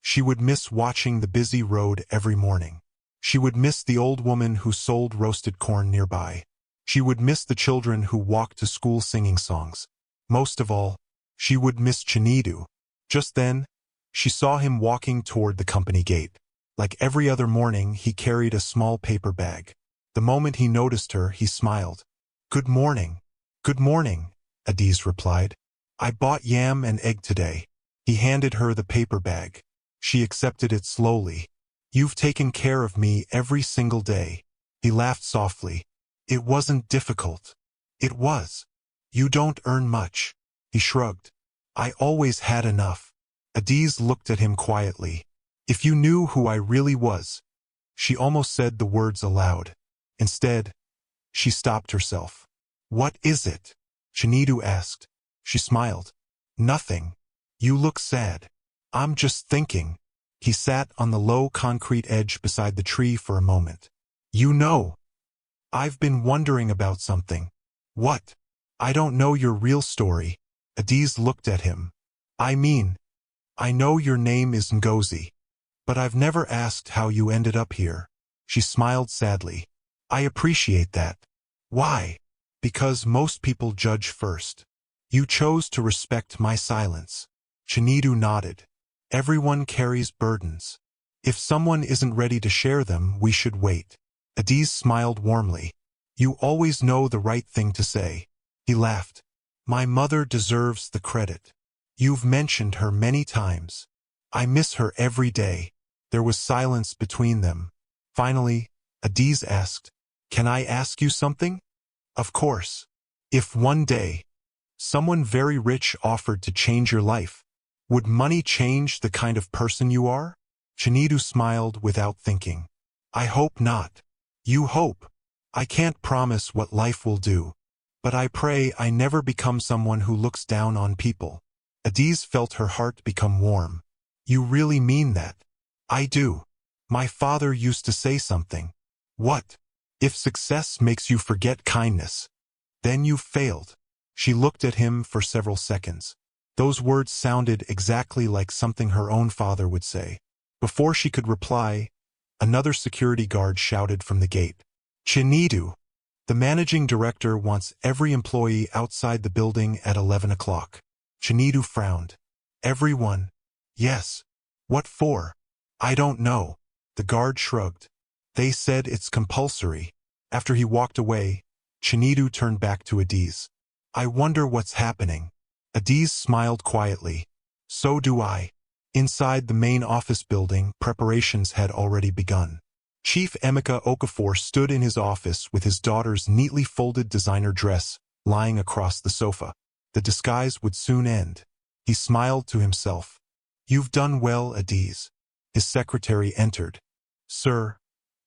She would miss watching the busy road every morning. She would miss the old woman who sold roasted corn nearby. She would miss the children who walked to school singing songs. Most of all, she would miss Chinidu. Just then, she saw him walking toward the company gate. Like every other morning, he carried a small paper bag. The moment he noticed her, he smiled. "Good morning." "Good morning," Adiz replied. "I bought yam and egg today." He handed her the paper bag. She accepted it slowly. "You've taken care of me every single day." He laughed softly. "It wasn't difficult." "It was. You don't earn much." He shrugged. "I always had enough." Adiz looked at him quietly. "If you knew who I really was." She almost said the words aloud. Instead, she stopped herself. "What is it?" Chinidu asked. She smiled. "Nothing. You look sad." "I'm just thinking." He sat on the low concrete edge beside the tree for a moment. "You know, I've been wondering about something." "What?" "I don't know your real story." Adiz looked at him. "I mean, I know your name is Ngozi, but I've never asked how you ended up here." She smiled sadly. "I appreciate that." "Why?" "Because most people judge first. You chose to respect my silence." Chinidu nodded. "Everyone carries burdens. If someone isn't ready to share them, we should wait." Adiz smiled warmly. "You always know the right thing to say." He laughed. "My mother deserves the credit. You've mentioned her many times. I miss her every day." There was silence between them. Finally, Adiz asked, "Can I ask you something?" "Of course. If one day, someone very rich offered to change your life, would money change the kind of person you are?" Chinidu smiled without thinking. "I hope not." "You hope. I can't promise what life will do. But I pray I never become someone who looks down on people." Adiz felt her heart become warm. "You really mean that?" "I do. My father used to say something." "What?" "If success makes you forget kindness, then you've failed." She looked at him for several seconds. Those words sounded exactly like something her own father would say. Before she could reply, another security guard shouted from the gate. "Chinidu, the managing director wants every employee outside the building at 11 o'clock. Chinidu frowned. "Everyone?" "Yes." "What for?" "I don't know." The guard shrugged. "They said it's compulsory." After he walked away, Chinidu turned back to Adiz. I wonder what's happening. Adiz smiled quietly. So do I. Inside the main office building, preparations had already begun. Chief Emeka Okafor stood in his office with his daughter's neatly folded designer dress lying across the sofa. The disguise would soon end. He smiled to himself. You've done well, Adiz. His secretary entered. Sir,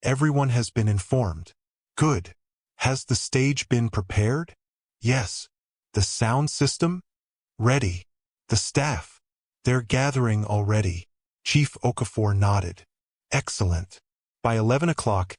everyone has been informed. Good. Has the stage been prepared? Yes. The sound system? Ready. The staff? They're gathering already. Chief Okafor nodded. Excellent. By 11 o'clock,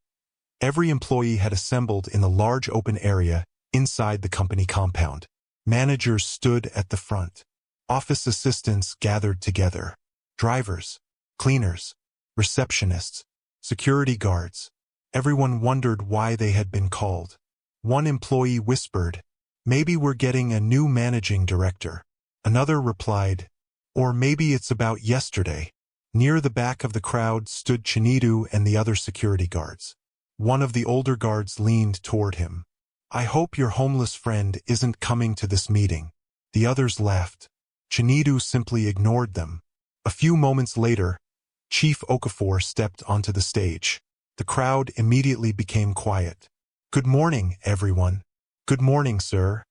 every employee had assembled in the large open area inside the company compound. Managers stood at the front. Office assistants gathered together. Drivers, cleaners, receptionists, security guards. Everyone wondered why they had been called. One employee whispered, maybe we're getting a new managing director. Another replied, or maybe it's about yesterday. Near the back of the crowd stood Chinidu and the other security guards. One of the older guards leaned toward him. I hope your homeless friend isn't coming to this meeting. The others laughed. Chinidu simply ignored them. A few moments later, Chief Okafor stepped onto the stage. The crowd immediately became quiet. Good morning, everyone. Good morning, sir.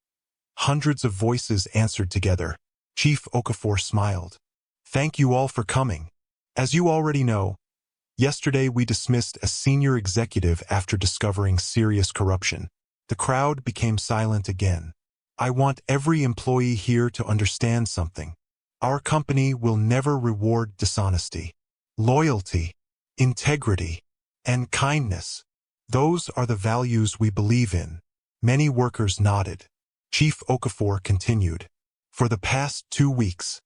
Hundreds of voices answered together. Chief Okafor smiled. Thank you all for coming. As you already know, yesterday we dismissed a senior executive after discovering serious corruption. The crowd became silent again. I want every employee here to understand something. Our company will never reward dishonesty. Loyalty, integrity, and kindness. Those are the values we believe in. Many workers nodded. Chief Okafor continued. For the past 2 weeks,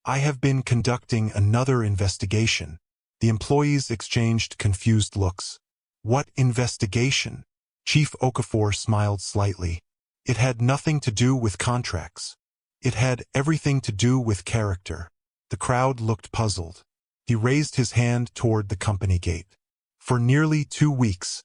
I have been conducting another investigation. The employees exchanged confused looks. What investigation? Chief Okafor smiled slightly. It had nothing to do with contracts. It had everything to do with character. The crowd looked puzzled. He raised his hand toward the company gate. For nearly 2 weeks,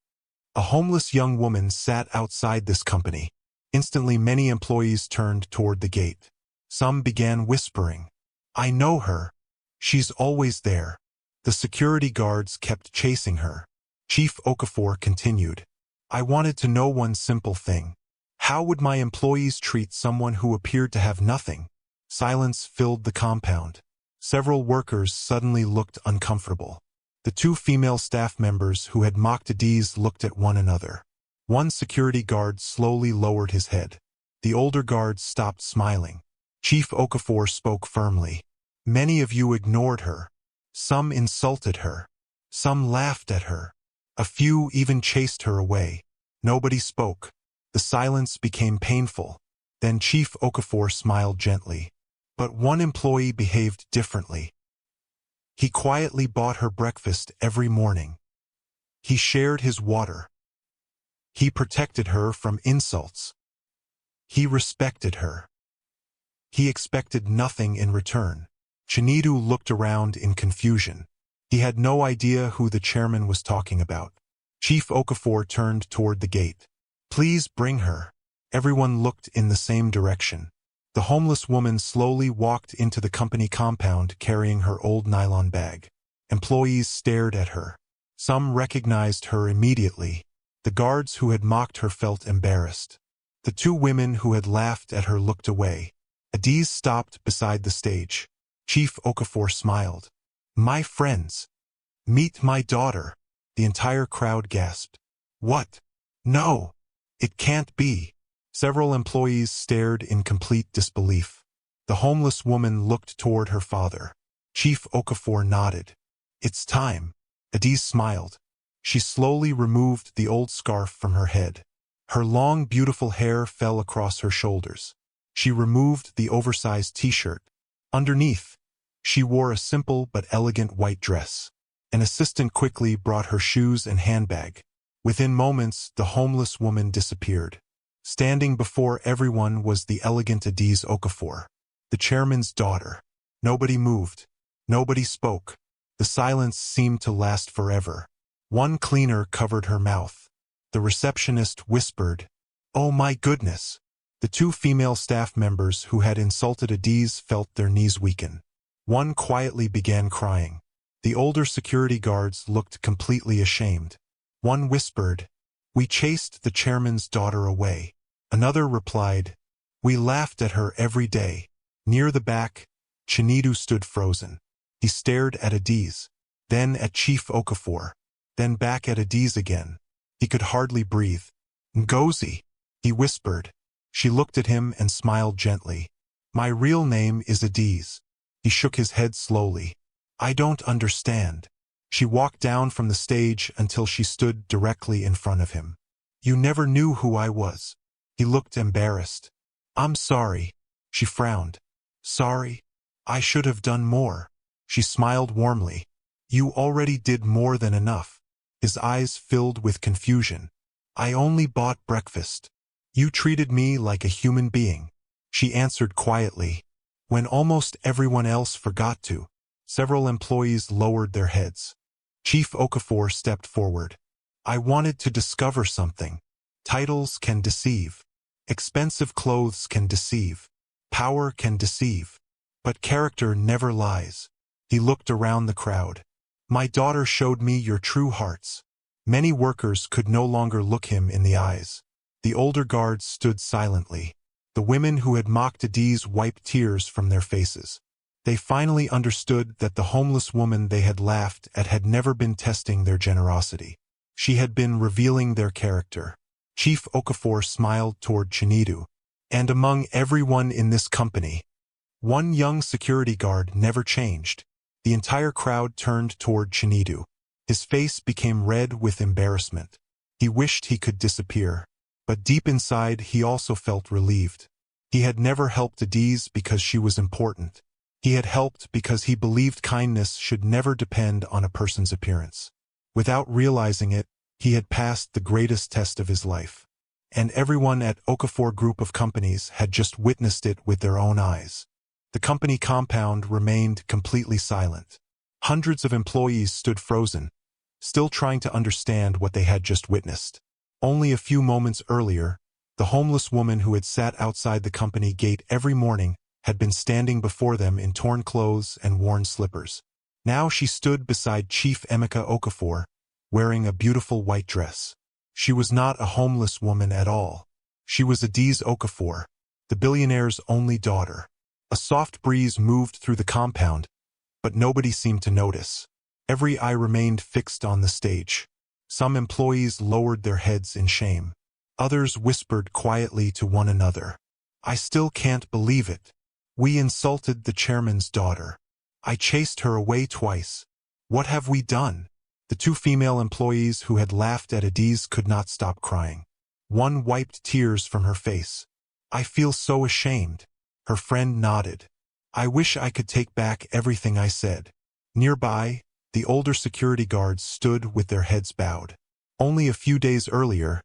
a homeless young woman sat outside this company. Instantly, many employees turned toward the gate. Some began whispering, I know her. She's always there. The security guards kept chasing her. Chief Okafor continued. I wanted to know one simple thing. How would my employees treat someone who appeared to have nothing? Silence filled the compound. Several workers suddenly looked uncomfortable. The 2 female staff members who had mocked Adiz looked at one another. One security guard slowly lowered his head. The older guards stopped smiling. Chief Okafor spoke firmly. Many of you ignored her. Some insulted her. Some laughed at her. A few even chased her away. Nobody spoke. The silence became painful. Then Chief Okafor smiled gently. But one employee behaved differently. He quietly bought her breakfast every morning. He shared his water. He protected her from insults. He respected her. He expected nothing in return. Chinidu looked around in confusion. He had no idea who the chairman was talking about. Chief Okafor turned toward the gate. Please bring her. Everyone looked in the same direction. The homeless woman slowly walked into the company compound carrying her old nylon bag. Employees stared at her. Some recognized her immediately. The guards who had mocked her felt embarrassed. The 2 women who had laughed at her looked away. Adiz stopped beside the stage. Chief Okafor smiled. My friends, meet my daughter. The entire crowd gasped. What? No, it can't be. Several employees stared in complete disbelief. The homeless woman looked toward her father. Chief Okafor nodded. It's time. Adiz smiled. She slowly removed the old scarf from her head. Her long, beautiful hair fell across her shoulders. She removed the oversized t-shirt. Underneath, she wore a simple but elegant white dress. An assistant quickly brought her shoes and handbag. Within moments, the homeless woman disappeared. Standing before everyone was the elegant Adiz Okafor, the chairman's daughter. Nobody moved. Nobody spoke. The silence seemed to last forever. One cleaner covered her mouth. The receptionist whispered, Oh my goodness! The two female staff members who had insulted Adiz felt their knees weaken. One quietly began crying. The older security guards looked completely ashamed. One whispered, "We chased the chairman's daughter away." Another replied, "We laughed at her every day." Near the back, Chinedu stood frozen. He stared at Adiz, then at Chief Okafor, then back at Adiz again. He could hardly breathe. "Ngozi," he whispered. She looked at him and smiled gently. "My real name is Adiz." He shook his head slowly. "I don't understand." She walked down from the stage until she stood directly in front of him. "You never knew who I was." He looked embarrassed. "I'm sorry." She frowned. "Sorry? I should have done more." She smiled warmly. "You already did more than enough." His eyes filled with confusion. "I only bought breakfast." "You treated me like a human being," she answered quietly, when almost everyone else forgot to. Several employees lowered their heads. Chief Okafor stepped forward. "I wanted to discover something. Titles can deceive. Expensive clothes can deceive. Power can deceive. But character never lies." He looked around the crowd. "My daughter showed me your true hearts." Many workers could no longer look him in the eyes. The older guards stood silently. The women who had mocked Adiz wiped tears from their faces. They finally understood that the homeless woman they had laughed at had never been testing their generosity. She had been revealing their character. Chief Okafor smiled toward Chinedu. "And among everyone in this company, one young security guard never changed." The entire crowd turned toward Chinedu. His face became red with embarrassment. He wished he could disappear. But deep inside he also felt relieved. He had never helped Adiz because she was important. He had helped because he believed kindness should never depend on a person's appearance. Without realizing it, he had passed the greatest test of his life. And everyone at Okafor Group of Companies had just witnessed it with their own eyes. The company compound remained completely silent. Hundreds of employees stood frozen, still trying to understand what they had just witnessed. Only a few moments earlier, the homeless woman who had sat outside the company gate every morning had been standing before them in torn clothes and worn slippers. Now she stood beside Chief Emeka Okafor, wearing a beautiful white dress. She was not a homeless woman at all. She was Adiz Okafor, the billionaire's only daughter. A soft breeze moved through the compound, but nobody seemed to notice. Every eye remained fixed on the stage. Some employees lowered their heads in shame. Others whispered quietly to one another. "I still can't believe it. We insulted the chairman's daughter. I chased her away twice. What have we done?" The two female employees who had laughed at Adiz could not stop crying. One wiped tears from her face. "I feel so ashamed." Her friend nodded. "I wish I could take back everything I said." Nearby, the older security guards stood with their heads bowed. Only a few days earlier,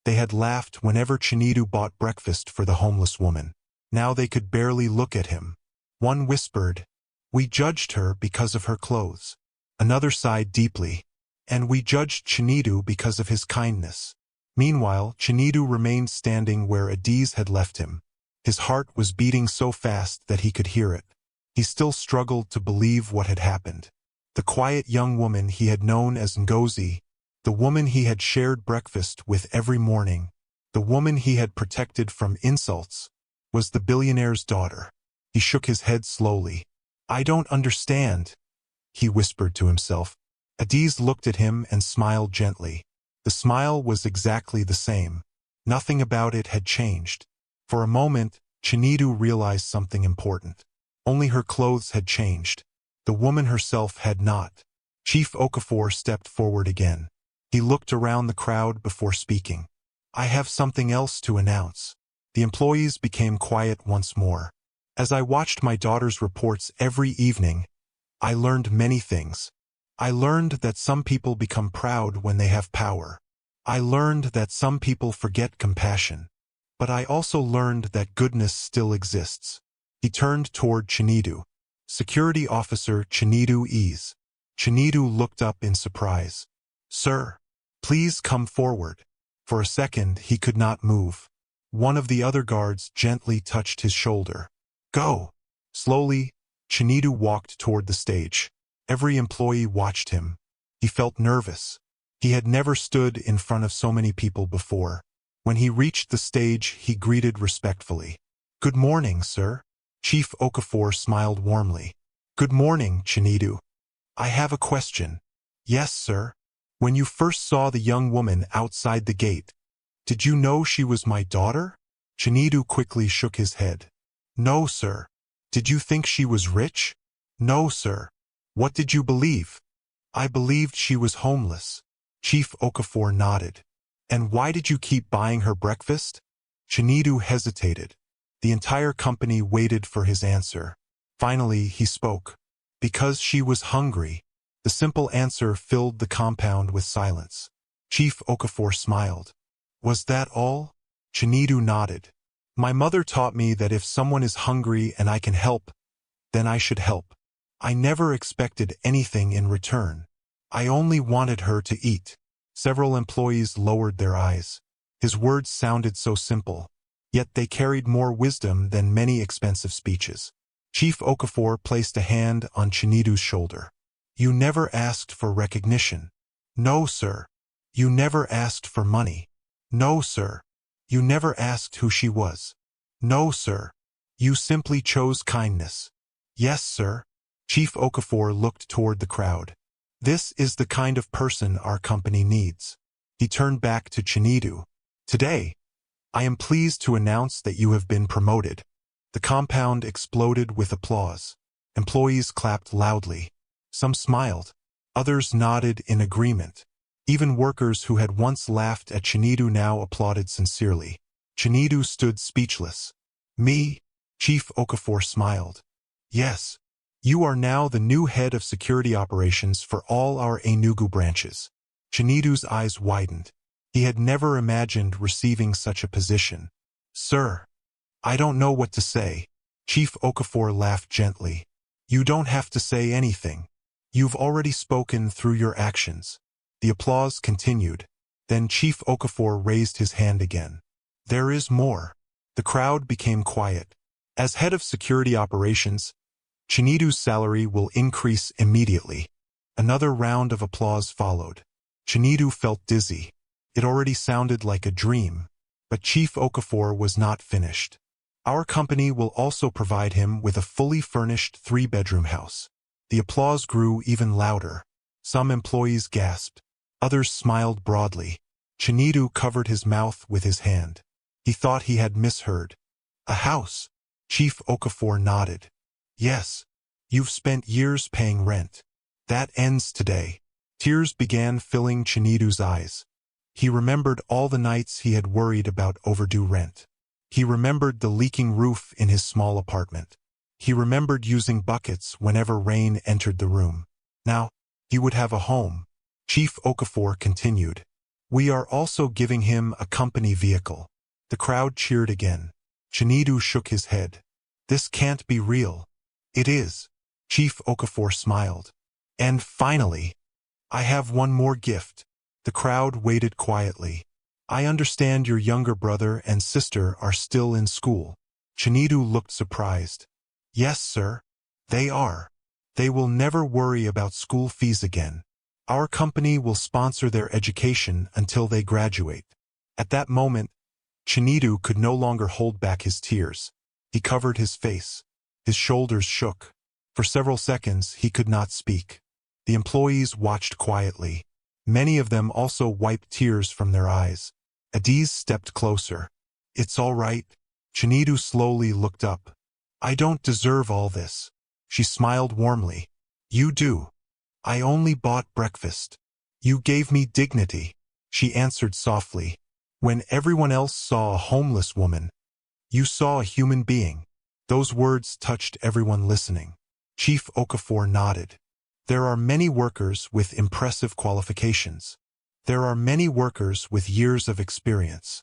they had laughed whenever Chinedu bought breakfast for the homeless woman. Now they could barely look at him. One whispered, "We judged her because of her clothes." Another sighed deeply, "And we judged Chinedu because of his kindness." Meanwhile, Chinedu remained standing where Adiz had left him. His heart was beating so fast that he could hear it. He still struggled to believe what had happened. The quiet young woman he had known as Ngozi, the woman he had shared breakfast with every morning, the woman he had protected from insults, was the billionaire's daughter. He shook his head slowly. "I don't understand," he whispered to himself. Adiz looked at him and smiled gently. The smile was exactly the same. Nothing about it had changed. For a moment, Chinedu realized something important. Only her clothes had changed. The woman herself had not. Chief Okafor stepped forward again. He looked around the crowd before speaking. "I have something else to announce." The employees became quiet once more. "As I watched my daughter's reports every evening, I learned many things. I learned that some people become proud when they have power. I learned that some people forget compassion. But I also learned that goodness still exists." He turned toward Chinedu. "Security Officer Chinedu Ease." Chinedu looked up in surprise. "Sir, please come forward." For a second, he could not move. One of the other guards gently touched his shoulder. Go! Slowly, Chinidu walked toward the stage. Every employee watched him. He felt nervous. He had never stood in front of so many people before. When he reached the stage, he greeted respectfully. Good morning, sir. Chief Okafor smiled warmly. Good morning, Chinidu. I have a question. Yes, sir. When you first saw the young woman outside the gate, did you know she was my daughter? Chinidu quickly shook his head. No, sir. Did you think she was rich? No, sir. What did you believe? I believed she was homeless. Chief Okafor nodded. And why did you keep buying her breakfast? Chinidu hesitated. The entire company waited for his answer. Finally, he spoke. Because she was hungry. The simple answer filled the compound with silence. Chief Okafor smiled. Was that all? Chinidu nodded. My mother taught me that if someone is hungry and I can help, then I should help. I never expected anything in return. I only wanted her to eat. Several employees lowered their eyes. His words sounded so simple, yet they carried more wisdom than many expensive speeches. Chief Okafor placed a hand on Chinidu's shoulder. You never asked for recognition. No, sir. You never asked for money. No, sir. You never asked who she was. No, sir. You simply chose kindness. Yes, sir. Chief Okafor looked toward the crowd. This is the kind of person our company needs. He turned back to Chinidu. Today, I am pleased to announce that you have been promoted. The compound exploded with applause. Employees clapped loudly. Some smiled. Others nodded in agreement. Even workers who had once laughed at Chinidu now applauded sincerely. Chinidu stood speechless. Me? Chief Okafor smiled. Yes. You are now the new head of security operations for all our Enugu branches. Chinidu's eyes widened. He had never imagined receiving such a position. Sir, I don't know what to say. Chief Okafor laughed gently. You don't have to say anything. You've already spoken through your actions. The applause continued. Then Chief Okafor raised his hand again. There is more. The crowd became quiet. As head of security operations, Chinidu's salary will increase immediately. Another round of applause followed. Chinidu felt dizzy. It already sounded like a dream. But Chief Okafor was not finished. Our company will also provide him with a fully furnished 3-bedroom house. The applause grew even louder. Some employees gasped. Others smiled broadly. Chinidu covered his mouth with his hand. He thought he had misheard. A house. Chief Okafor nodded. Yes. You've spent years paying rent. That ends today. Tears began filling Chinidu's eyes. He remembered all the nights he had worried about overdue rent. He remembered the leaking roof in his small apartment. He remembered using buckets whenever rain entered the room. Now, he would have a home. Chief Okafor continued. We are also giving him a company vehicle. The crowd cheered again. Chinidu shook his head. This can't be real. It is. Chief Okafor smiled. And finally, I have one more gift. The crowd waited quietly. I understand your younger brother and sister are still in school. Chinidu looked surprised. Yes, sir. They are. They will never worry about school fees again. Our company will sponsor their education until they graduate. At that moment, Chinidu could no longer hold back his tears. He covered his face. His shoulders shook. For several seconds, he could not speak. The employees watched quietly. Many of them also wiped tears from their eyes. Adiz stepped closer. It's all right. Chinidu slowly looked up. I don't deserve all this. She smiled warmly. You do. I only bought breakfast. You gave me dignity. She answered softly. When everyone else saw a homeless woman, you saw a human being. Those words touched everyone listening. Chief Okafor nodded. There are many workers with impressive qualifications. There are many workers with years of experience.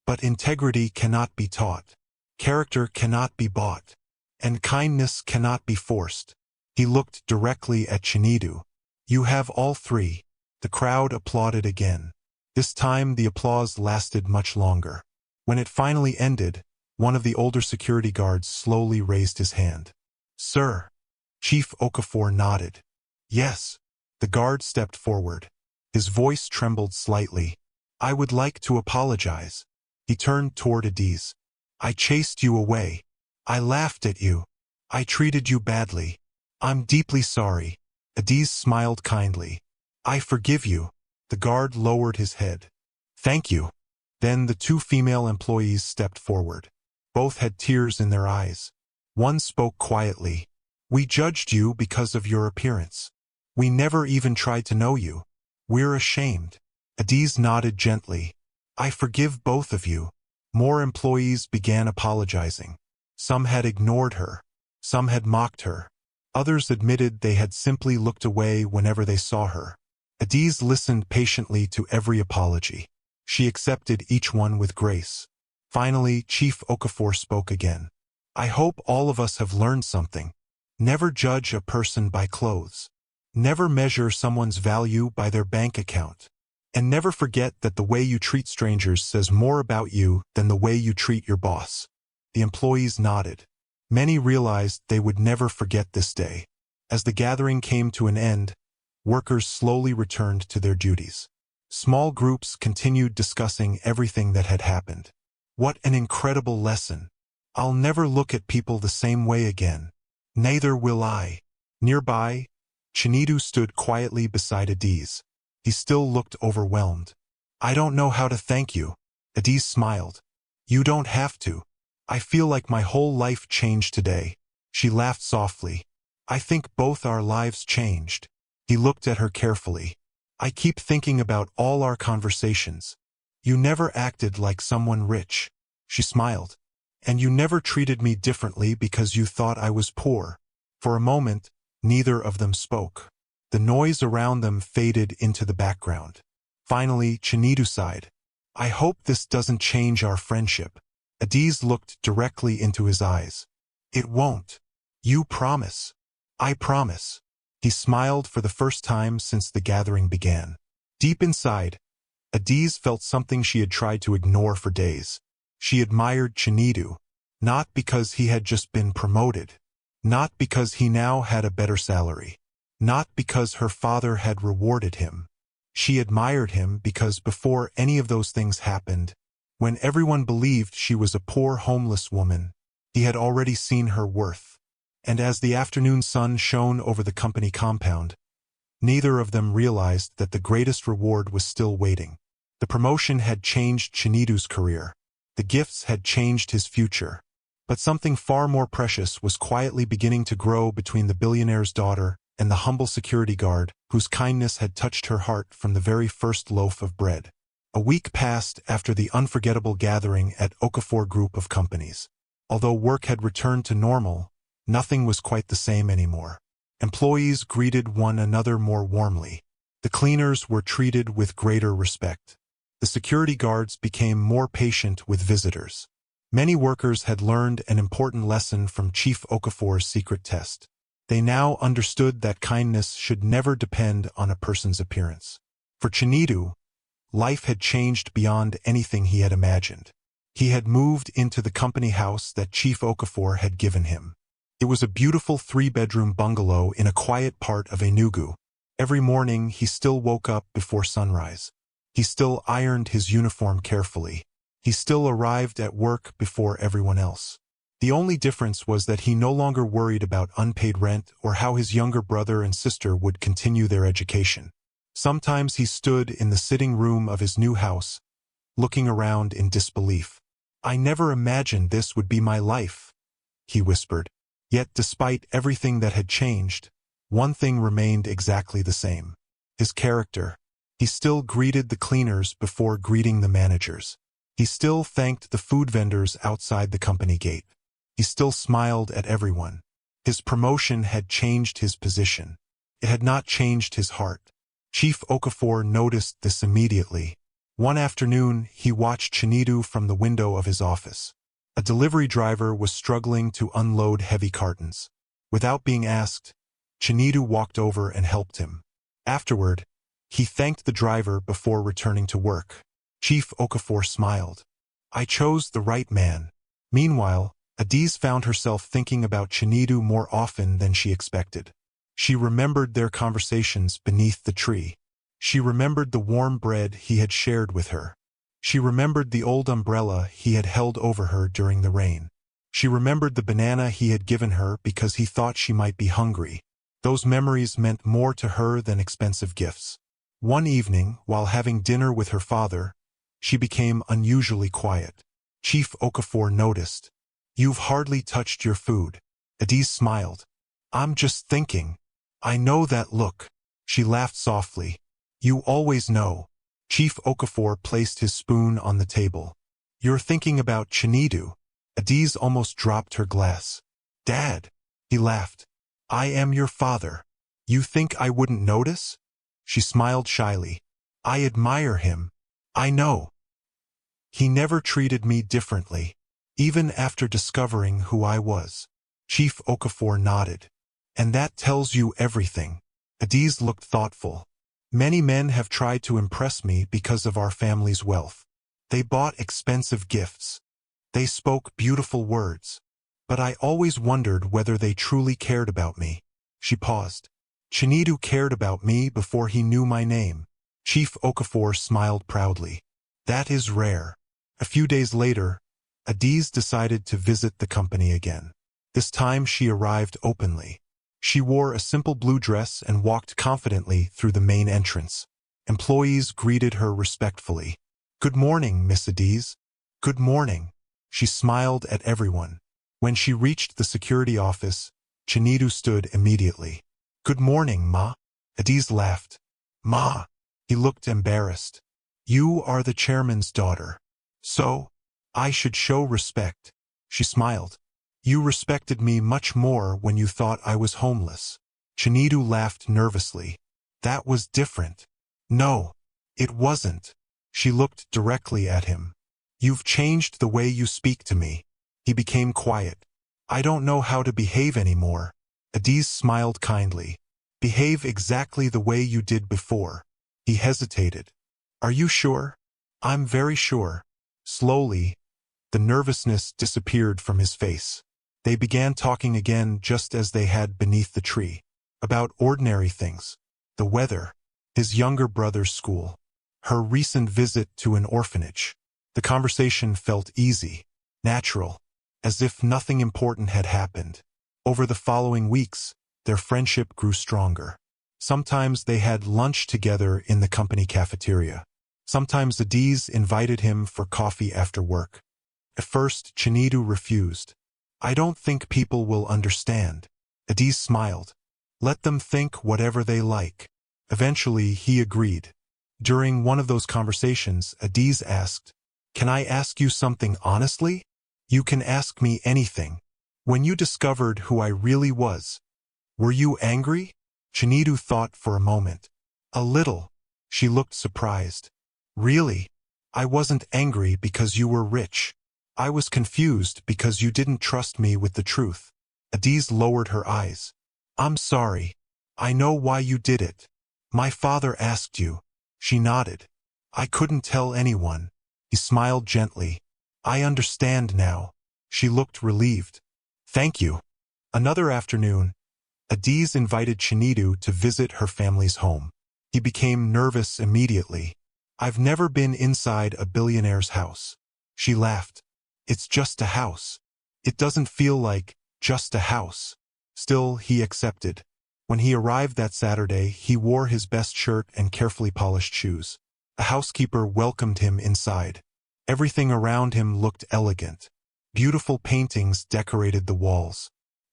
But integrity cannot be taught. Character cannot be bought. And kindness cannot be forced. He looked directly at Chinidu. You have all three. The crowd applauded again. This time the applause lasted much longer. When it finally ended, one of the older security guards slowly raised his hand. "Sir." Chief Okafor nodded. "Yes." The guard stepped forward. His voice trembled slightly. "I would like to apologize." He turned toward Adiz. "I chased you away. I laughed at you. I treated you badly. I'm deeply sorry." Adiz smiled kindly. "I forgive you." The guard lowered his head. "Thank you." Then the two female employees stepped forward. Both had tears in their eyes. One spoke quietly. "We judged you because of your appearance. We never even tried to know you. We're ashamed." Adiz nodded gently. "I forgive both of you." More employees began apologizing. Some had ignored her. Some had mocked her. Others admitted they had simply looked away whenever they saw her. Adiz listened patiently to every apology. She accepted each one with grace. Finally, Chief Okafor spoke again. "I hope all of us have learned something. Never judge a person by clothes. Never measure someone's value by their bank account. And never forget that the way you treat strangers says more about you than the way you treat your boss." The employees nodded. Many realized they would never forget this day. As the gathering came to an end, workers slowly returned to their duties. Small groups continued discussing everything that had happened. "What an incredible lesson. I'll never look at people the same way again." "Neither will I." Nearby, Chinidu stood quietly beside Adiz. He still looked overwhelmed. "I don't know how to thank you." Adiz smiled. "You don't have to. I feel like my whole life changed today." She laughed softly. "I think both our lives changed." He looked at her carefully. "I keep thinking about all our conversations. You never acted like someone rich." She smiled. "And you never treated me differently because you thought I was poor." For a moment, neither of them spoke. The noise around them faded into the background. Finally, Chinidu sighed. "I hope this doesn't change our friendship." Adiz looked directly into his eyes. "It won't." "You promise." "I promise." He smiled for the first time since the gathering began. Deep inside, Adiz felt something she had tried to ignore for days. She admired Chinidu, not because he had just been promoted, not because he now had a better salary, not because her father had rewarded him. She admired him because before any of those things happened, when everyone believed she was a poor homeless woman, he had already seen her worth. And as the afternoon sun shone over the company compound, neither of them realized that the greatest reward was still waiting. The promotion had changed Chinidu's career. The gifts had changed his future. But something far more precious was quietly beginning to grow between the billionaire's daughter and the humble security guard whose kindness had touched her heart from the very first loaf of bread. A week passed after the unforgettable gathering at Okafor Group of Companies. Although work had returned to normal, nothing was quite the same anymore. Employees greeted one another more warmly. The cleaners were treated with greater respect. The security guards became more patient with visitors. Many workers had learned an important lesson from Chief Okafor's secret test. They now understood that kindness should never depend on a person's appearance. For Chinidu, life had changed beyond anything he had imagined. He had moved into the company house that Chief Okafor had given him. It was a beautiful 3-bedroom bungalow in a quiet part of Enugu. Every morning he still woke up before sunrise. He still ironed his uniform carefully. He still arrived at work before everyone else. The only difference was that he no longer worried about unpaid rent or how his younger brother and sister would continue their education. Sometimes he stood in the sitting room of his new house, looking around in disbelief. "I never imagined this would be my life," he whispered. Yet despite everything that had changed, one thing remained exactly the same: his character. He still greeted the cleaners before greeting the managers. He still thanked the food vendors outside the company gate. He still smiled at everyone. His promotion had changed his position. It had not changed his heart. Chief Okafor noticed this immediately. One afternoon, he watched Chinidu from the window of his office. A delivery driver was struggling to unload heavy cartons. Without being asked, Chinidu walked over and helped him. Afterward, He thanked the driver before returning to work. Chief Okafor smiled. I chose the right man. Meanwhile, Adiz found herself thinking about Chinedu more often than she expected. She remembered their conversations beneath the tree. She remembered the warm bread he had shared with her. She remembered the old umbrella he had held over her during the rain. She remembered the banana he had given her because he thought she might be hungry. Those memories meant more to her than expensive gifts. One evening, while having dinner with her father, she became unusually quiet. Chief Okafor noticed. You've hardly touched your food. Adiz smiled. I'm just thinking. I know that look. She laughed softly. You always know. Chief Okafor placed his spoon on the table. You're thinking about Chinedu. Adiz almost dropped her glass. Dad. He laughed. I am your father. You think I wouldn't notice? She smiled shyly. I admire him. I know. He never treated me differently, even after discovering who I was. Chief Okafor nodded. And that tells you everything. Adiz looked thoughtful. Many men have tried to impress me because of our family's wealth. They bought expensive gifts. They spoke beautiful words. But I always wondered whether they truly cared about me. She paused. Chinedu cared about me before he knew my name. Chief Okafor smiled proudly. That is rare. A few days later, Adiz decided to visit the company again. This time she arrived openly. She wore a simple blue dress and walked confidently through the main entrance. Employees greeted her respectfully. Good morning, Miss Adiz. Good morning. She smiled at everyone. When she reached the security office, Chinedu stood immediately. Good morning, Ma. Adiz laughed. Ma. He looked embarrassed. You are the chairman's daughter. So, I should show respect. She smiled. You respected me much more when you thought I was homeless. Chinedu laughed nervously. That was different. No, it wasn't. She looked directly at him. You've changed the way you speak to me. He became quiet. I don't know how to behave anymore. Adiz smiled kindly. Behave exactly the way you did before. He hesitated. Are you sure? I'm very sure. Slowly, the nervousness disappeared from his face. They began talking again just as they had beneath the tree. About ordinary things. The weather. His younger brother's school. Her recent visit to an orphanage. The conversation felt easy, natural, as if nothing important had happened. Over the following weeks, their friendship grew stronger. Sometimes they had lunch together in the company cafeteria. Sometimes Adiz invited him for coffee after work. At first, Chinedu refused. I don't think people will understand. Adiz smiled. Let them think whatever they like. Eventually, he agreed. During one of those conversations, Adiz asked, Can I ask you something honestly? You can ask me anything. When you discovered who I really was, were you angry? Chinedu thought for a moment. A little. She looked surprised. Really? I wasn't angry because you were rich. I was confused because you didn't trust me with the truth. Adiz lowered her eyes. I'm sorry. I know why you did it. My father asked you. She nodded. I couldn't tell anyone. He smiled gently. I understand now. She looked relieved. Thank you. Another afternoon, Adiz invited Chinedu to visit her family's home. He became nervous immediately. I've never been inside a billionaire's house. She laughed. It's just a house. It doesn't feel like just a house. Still, he accepted. When he arrived that Saturday, he wore his best shirt and carefully polished shoes. A housekeeper welcomed him inside. Everything around him looked elegant. Beautiful paintings decorated the walls.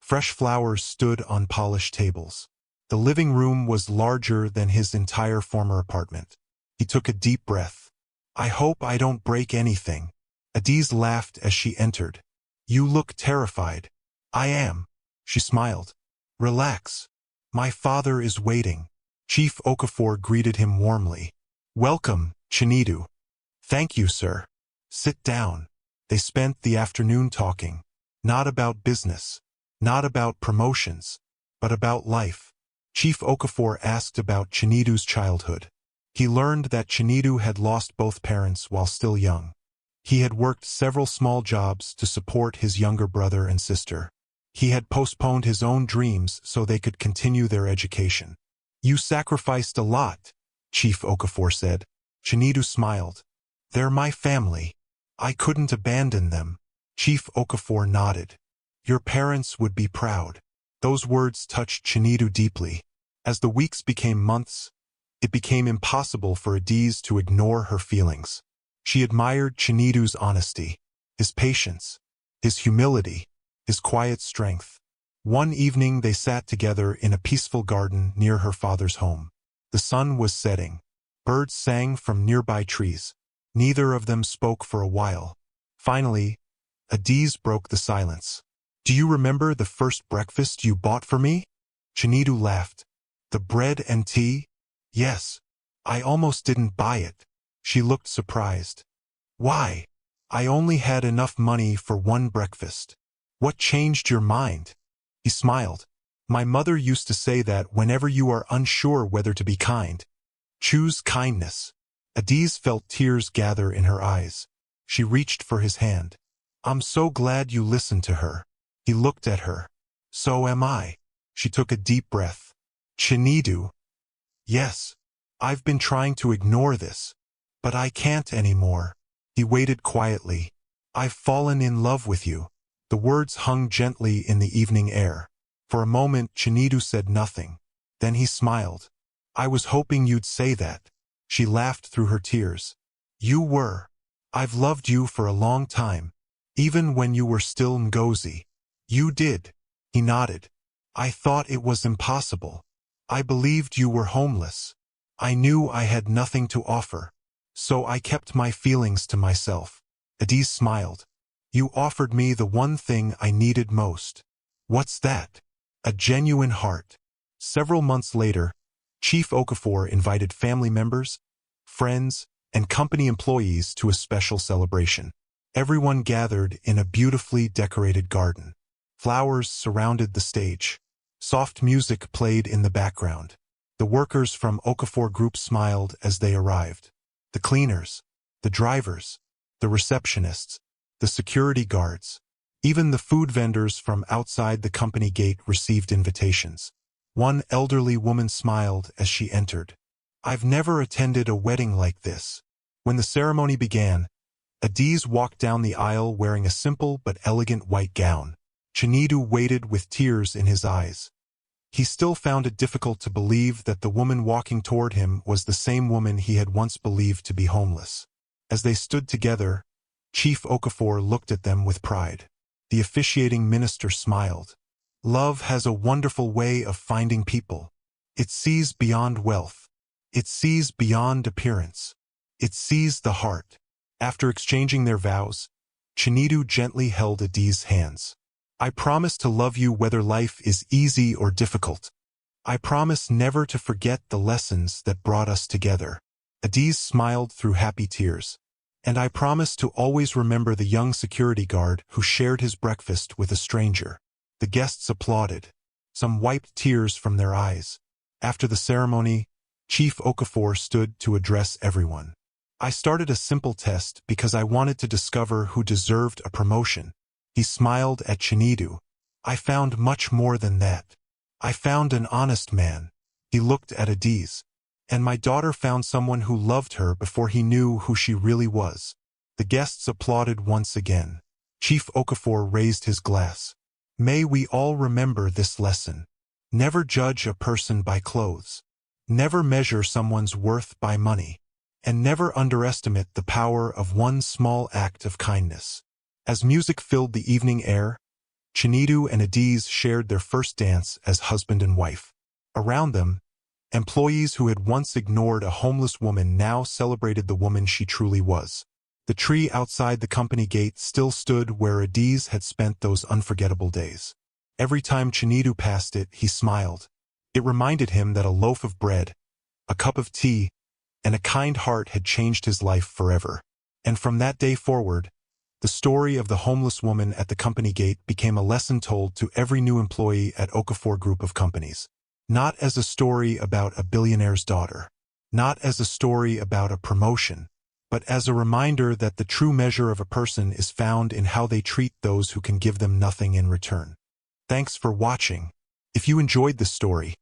Fresh flowers stood on polished tables. The living room was larger than his entire former apartment. He took a deep breath. I hope I don't break anything. Adiz laughed as she entered. You look terrified. I am. She smiled. Relax. My father is waiting. Chief Okafor greeted him warmly. Welcome, Chinedu. Thank you, sir. Sit down. They spent the afternoon talking. Not about business. Not about promotions. But about life. Chief Okafor asked about Chinedu's childhood. He learned that Chinedu had lost both parents while still young. He had worked several small jobs to support his younger brother and sister. He had postponed his own dreams so they could continue their education. "You sacrificed a lot," Chief Okafor said. Chinedu smiled. "They're my family. I couldn't abandon them." Chief Okafor nodded. "Your parents would be proud." Those words touched Chinedu deeply. As the weeks became months, it became impossible for Adiz to ignore her feelings. She admired Chinedu's honesty, his patience, his humility, his quiet strength. One evening they sat together in a peaceful garden near her father's home. The sun was setting. Birds sang from nearby trees. Neither of them spoke for a while. Finally, Adiz broke the silence. "Do you remember the first breakfast you bought for me?" Chinedu laughed. "The bread and tea? Yes. I almost didn't buy it." She looked surprised. "Why? I only had enough money for one breakfast." "What changed your mind?" He smiled. "My mother used to say that whenever you are unsure whether to be kind, choose kindness." Adiz felt tears gather in her eyes. She reached for his hand. "I'm so glad you listened to her." He looked at her. "So am I." She took a deep breath. "Chinedu." "Yes. I've been trying to ignore this, but I can't anymore." He waited quietly. "I've fallen in love with you." The words hung gently in the evening air. For a moment Chinedu said nothing. Then he smiled. "I was hoping you'd say that." She laughed through her tears. "You were. I've loved you for a long time, even when you were still Ngozi." "You did." He nodded. "I thought it was impossible. I believed you were homeless. I knew I had nothing to offer. So I kept my feelings to myself." Adiz smiled. "You offered me the one thing I needed most." "What's that?" "A genuine heart." Several months later, Chief Okafor invited family members, friends, and company employees to a special celebration. Everyone gathered in a beautifully decorated garden. Flowers surrounded the stage. Soft music played in the background. The workers from Okafor Group smiled as they arrived. The cleaners, the drivers, the receptionists, the security guards, even the food vendors from outside the company gate received invitations. One elderly woman smiled as she entered. "I've never attended a wedding like this." When the ceremony began, Adiz walked down the aisle wearing a simple but elegant white gown. Chinedu waited with tears in his eyes. He still found it difficult to believe that the woman walking toward him was the same woman he had once believed to be homeless. As they stood together, Chief Okafor looked at them with pride. The officiating minister smiled. "Love has a wonderful way of finding people. It sees beyond wealth. It sees beyond appearance. It sees the heart." After exchanging their vows, Chinedu gently held Adiz's hands. "I promise to love you whether life is easy or difficult. I promise never to forget the lessons that brought us together." Adiz smiled through happy tears. "And I promise to always remember the young security guard who shared his breakfast with a stranger." The guests applauded. Some wiped tears from their eyes. After the ceremony, Chief Okafor stood to address everyone. "I started a simple test because I wanted to discover who deserved a promotion." He smiled at Chinedu. "I found much more than that. I found an honest man." He looked at Adiz. "And my daughter found someone who loved her before he knew who she really was." The guests applauded once again. Chief Okafor raised his glass. "May we all remember this lesson. Never judge a person by clothes. Never measure someone's worth by money. And never underestimate the power of one small act of kindness." As music filled the evening air, Chinedu and Adiz shared their first dance as husband and wife. Around them, employees who had once ignored a homeless woman now celebrated the woman she truly was. The tree outside the company gate still stood where Adiz had spent those unforgettable days. Every time Chinedu passed it, he smiled. It reminded him that a loaf of bread, a cup of tea, and a kind heart had changed his life forever. And from that day forward, the story of the homeless woman at the company gate became a lesson told to every new employee at Okafor Group of Companies. Not as a story about a billionaire's daughter, not as a story about a promotion, but as a reminder that the true measure of a person is found in how they treat those who can give them nothing in return. Thanks for watching. If you enjoyed this story,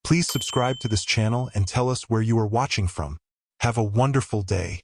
please subscribe to this channel and tell us where you are watching from. Have a wonderful day.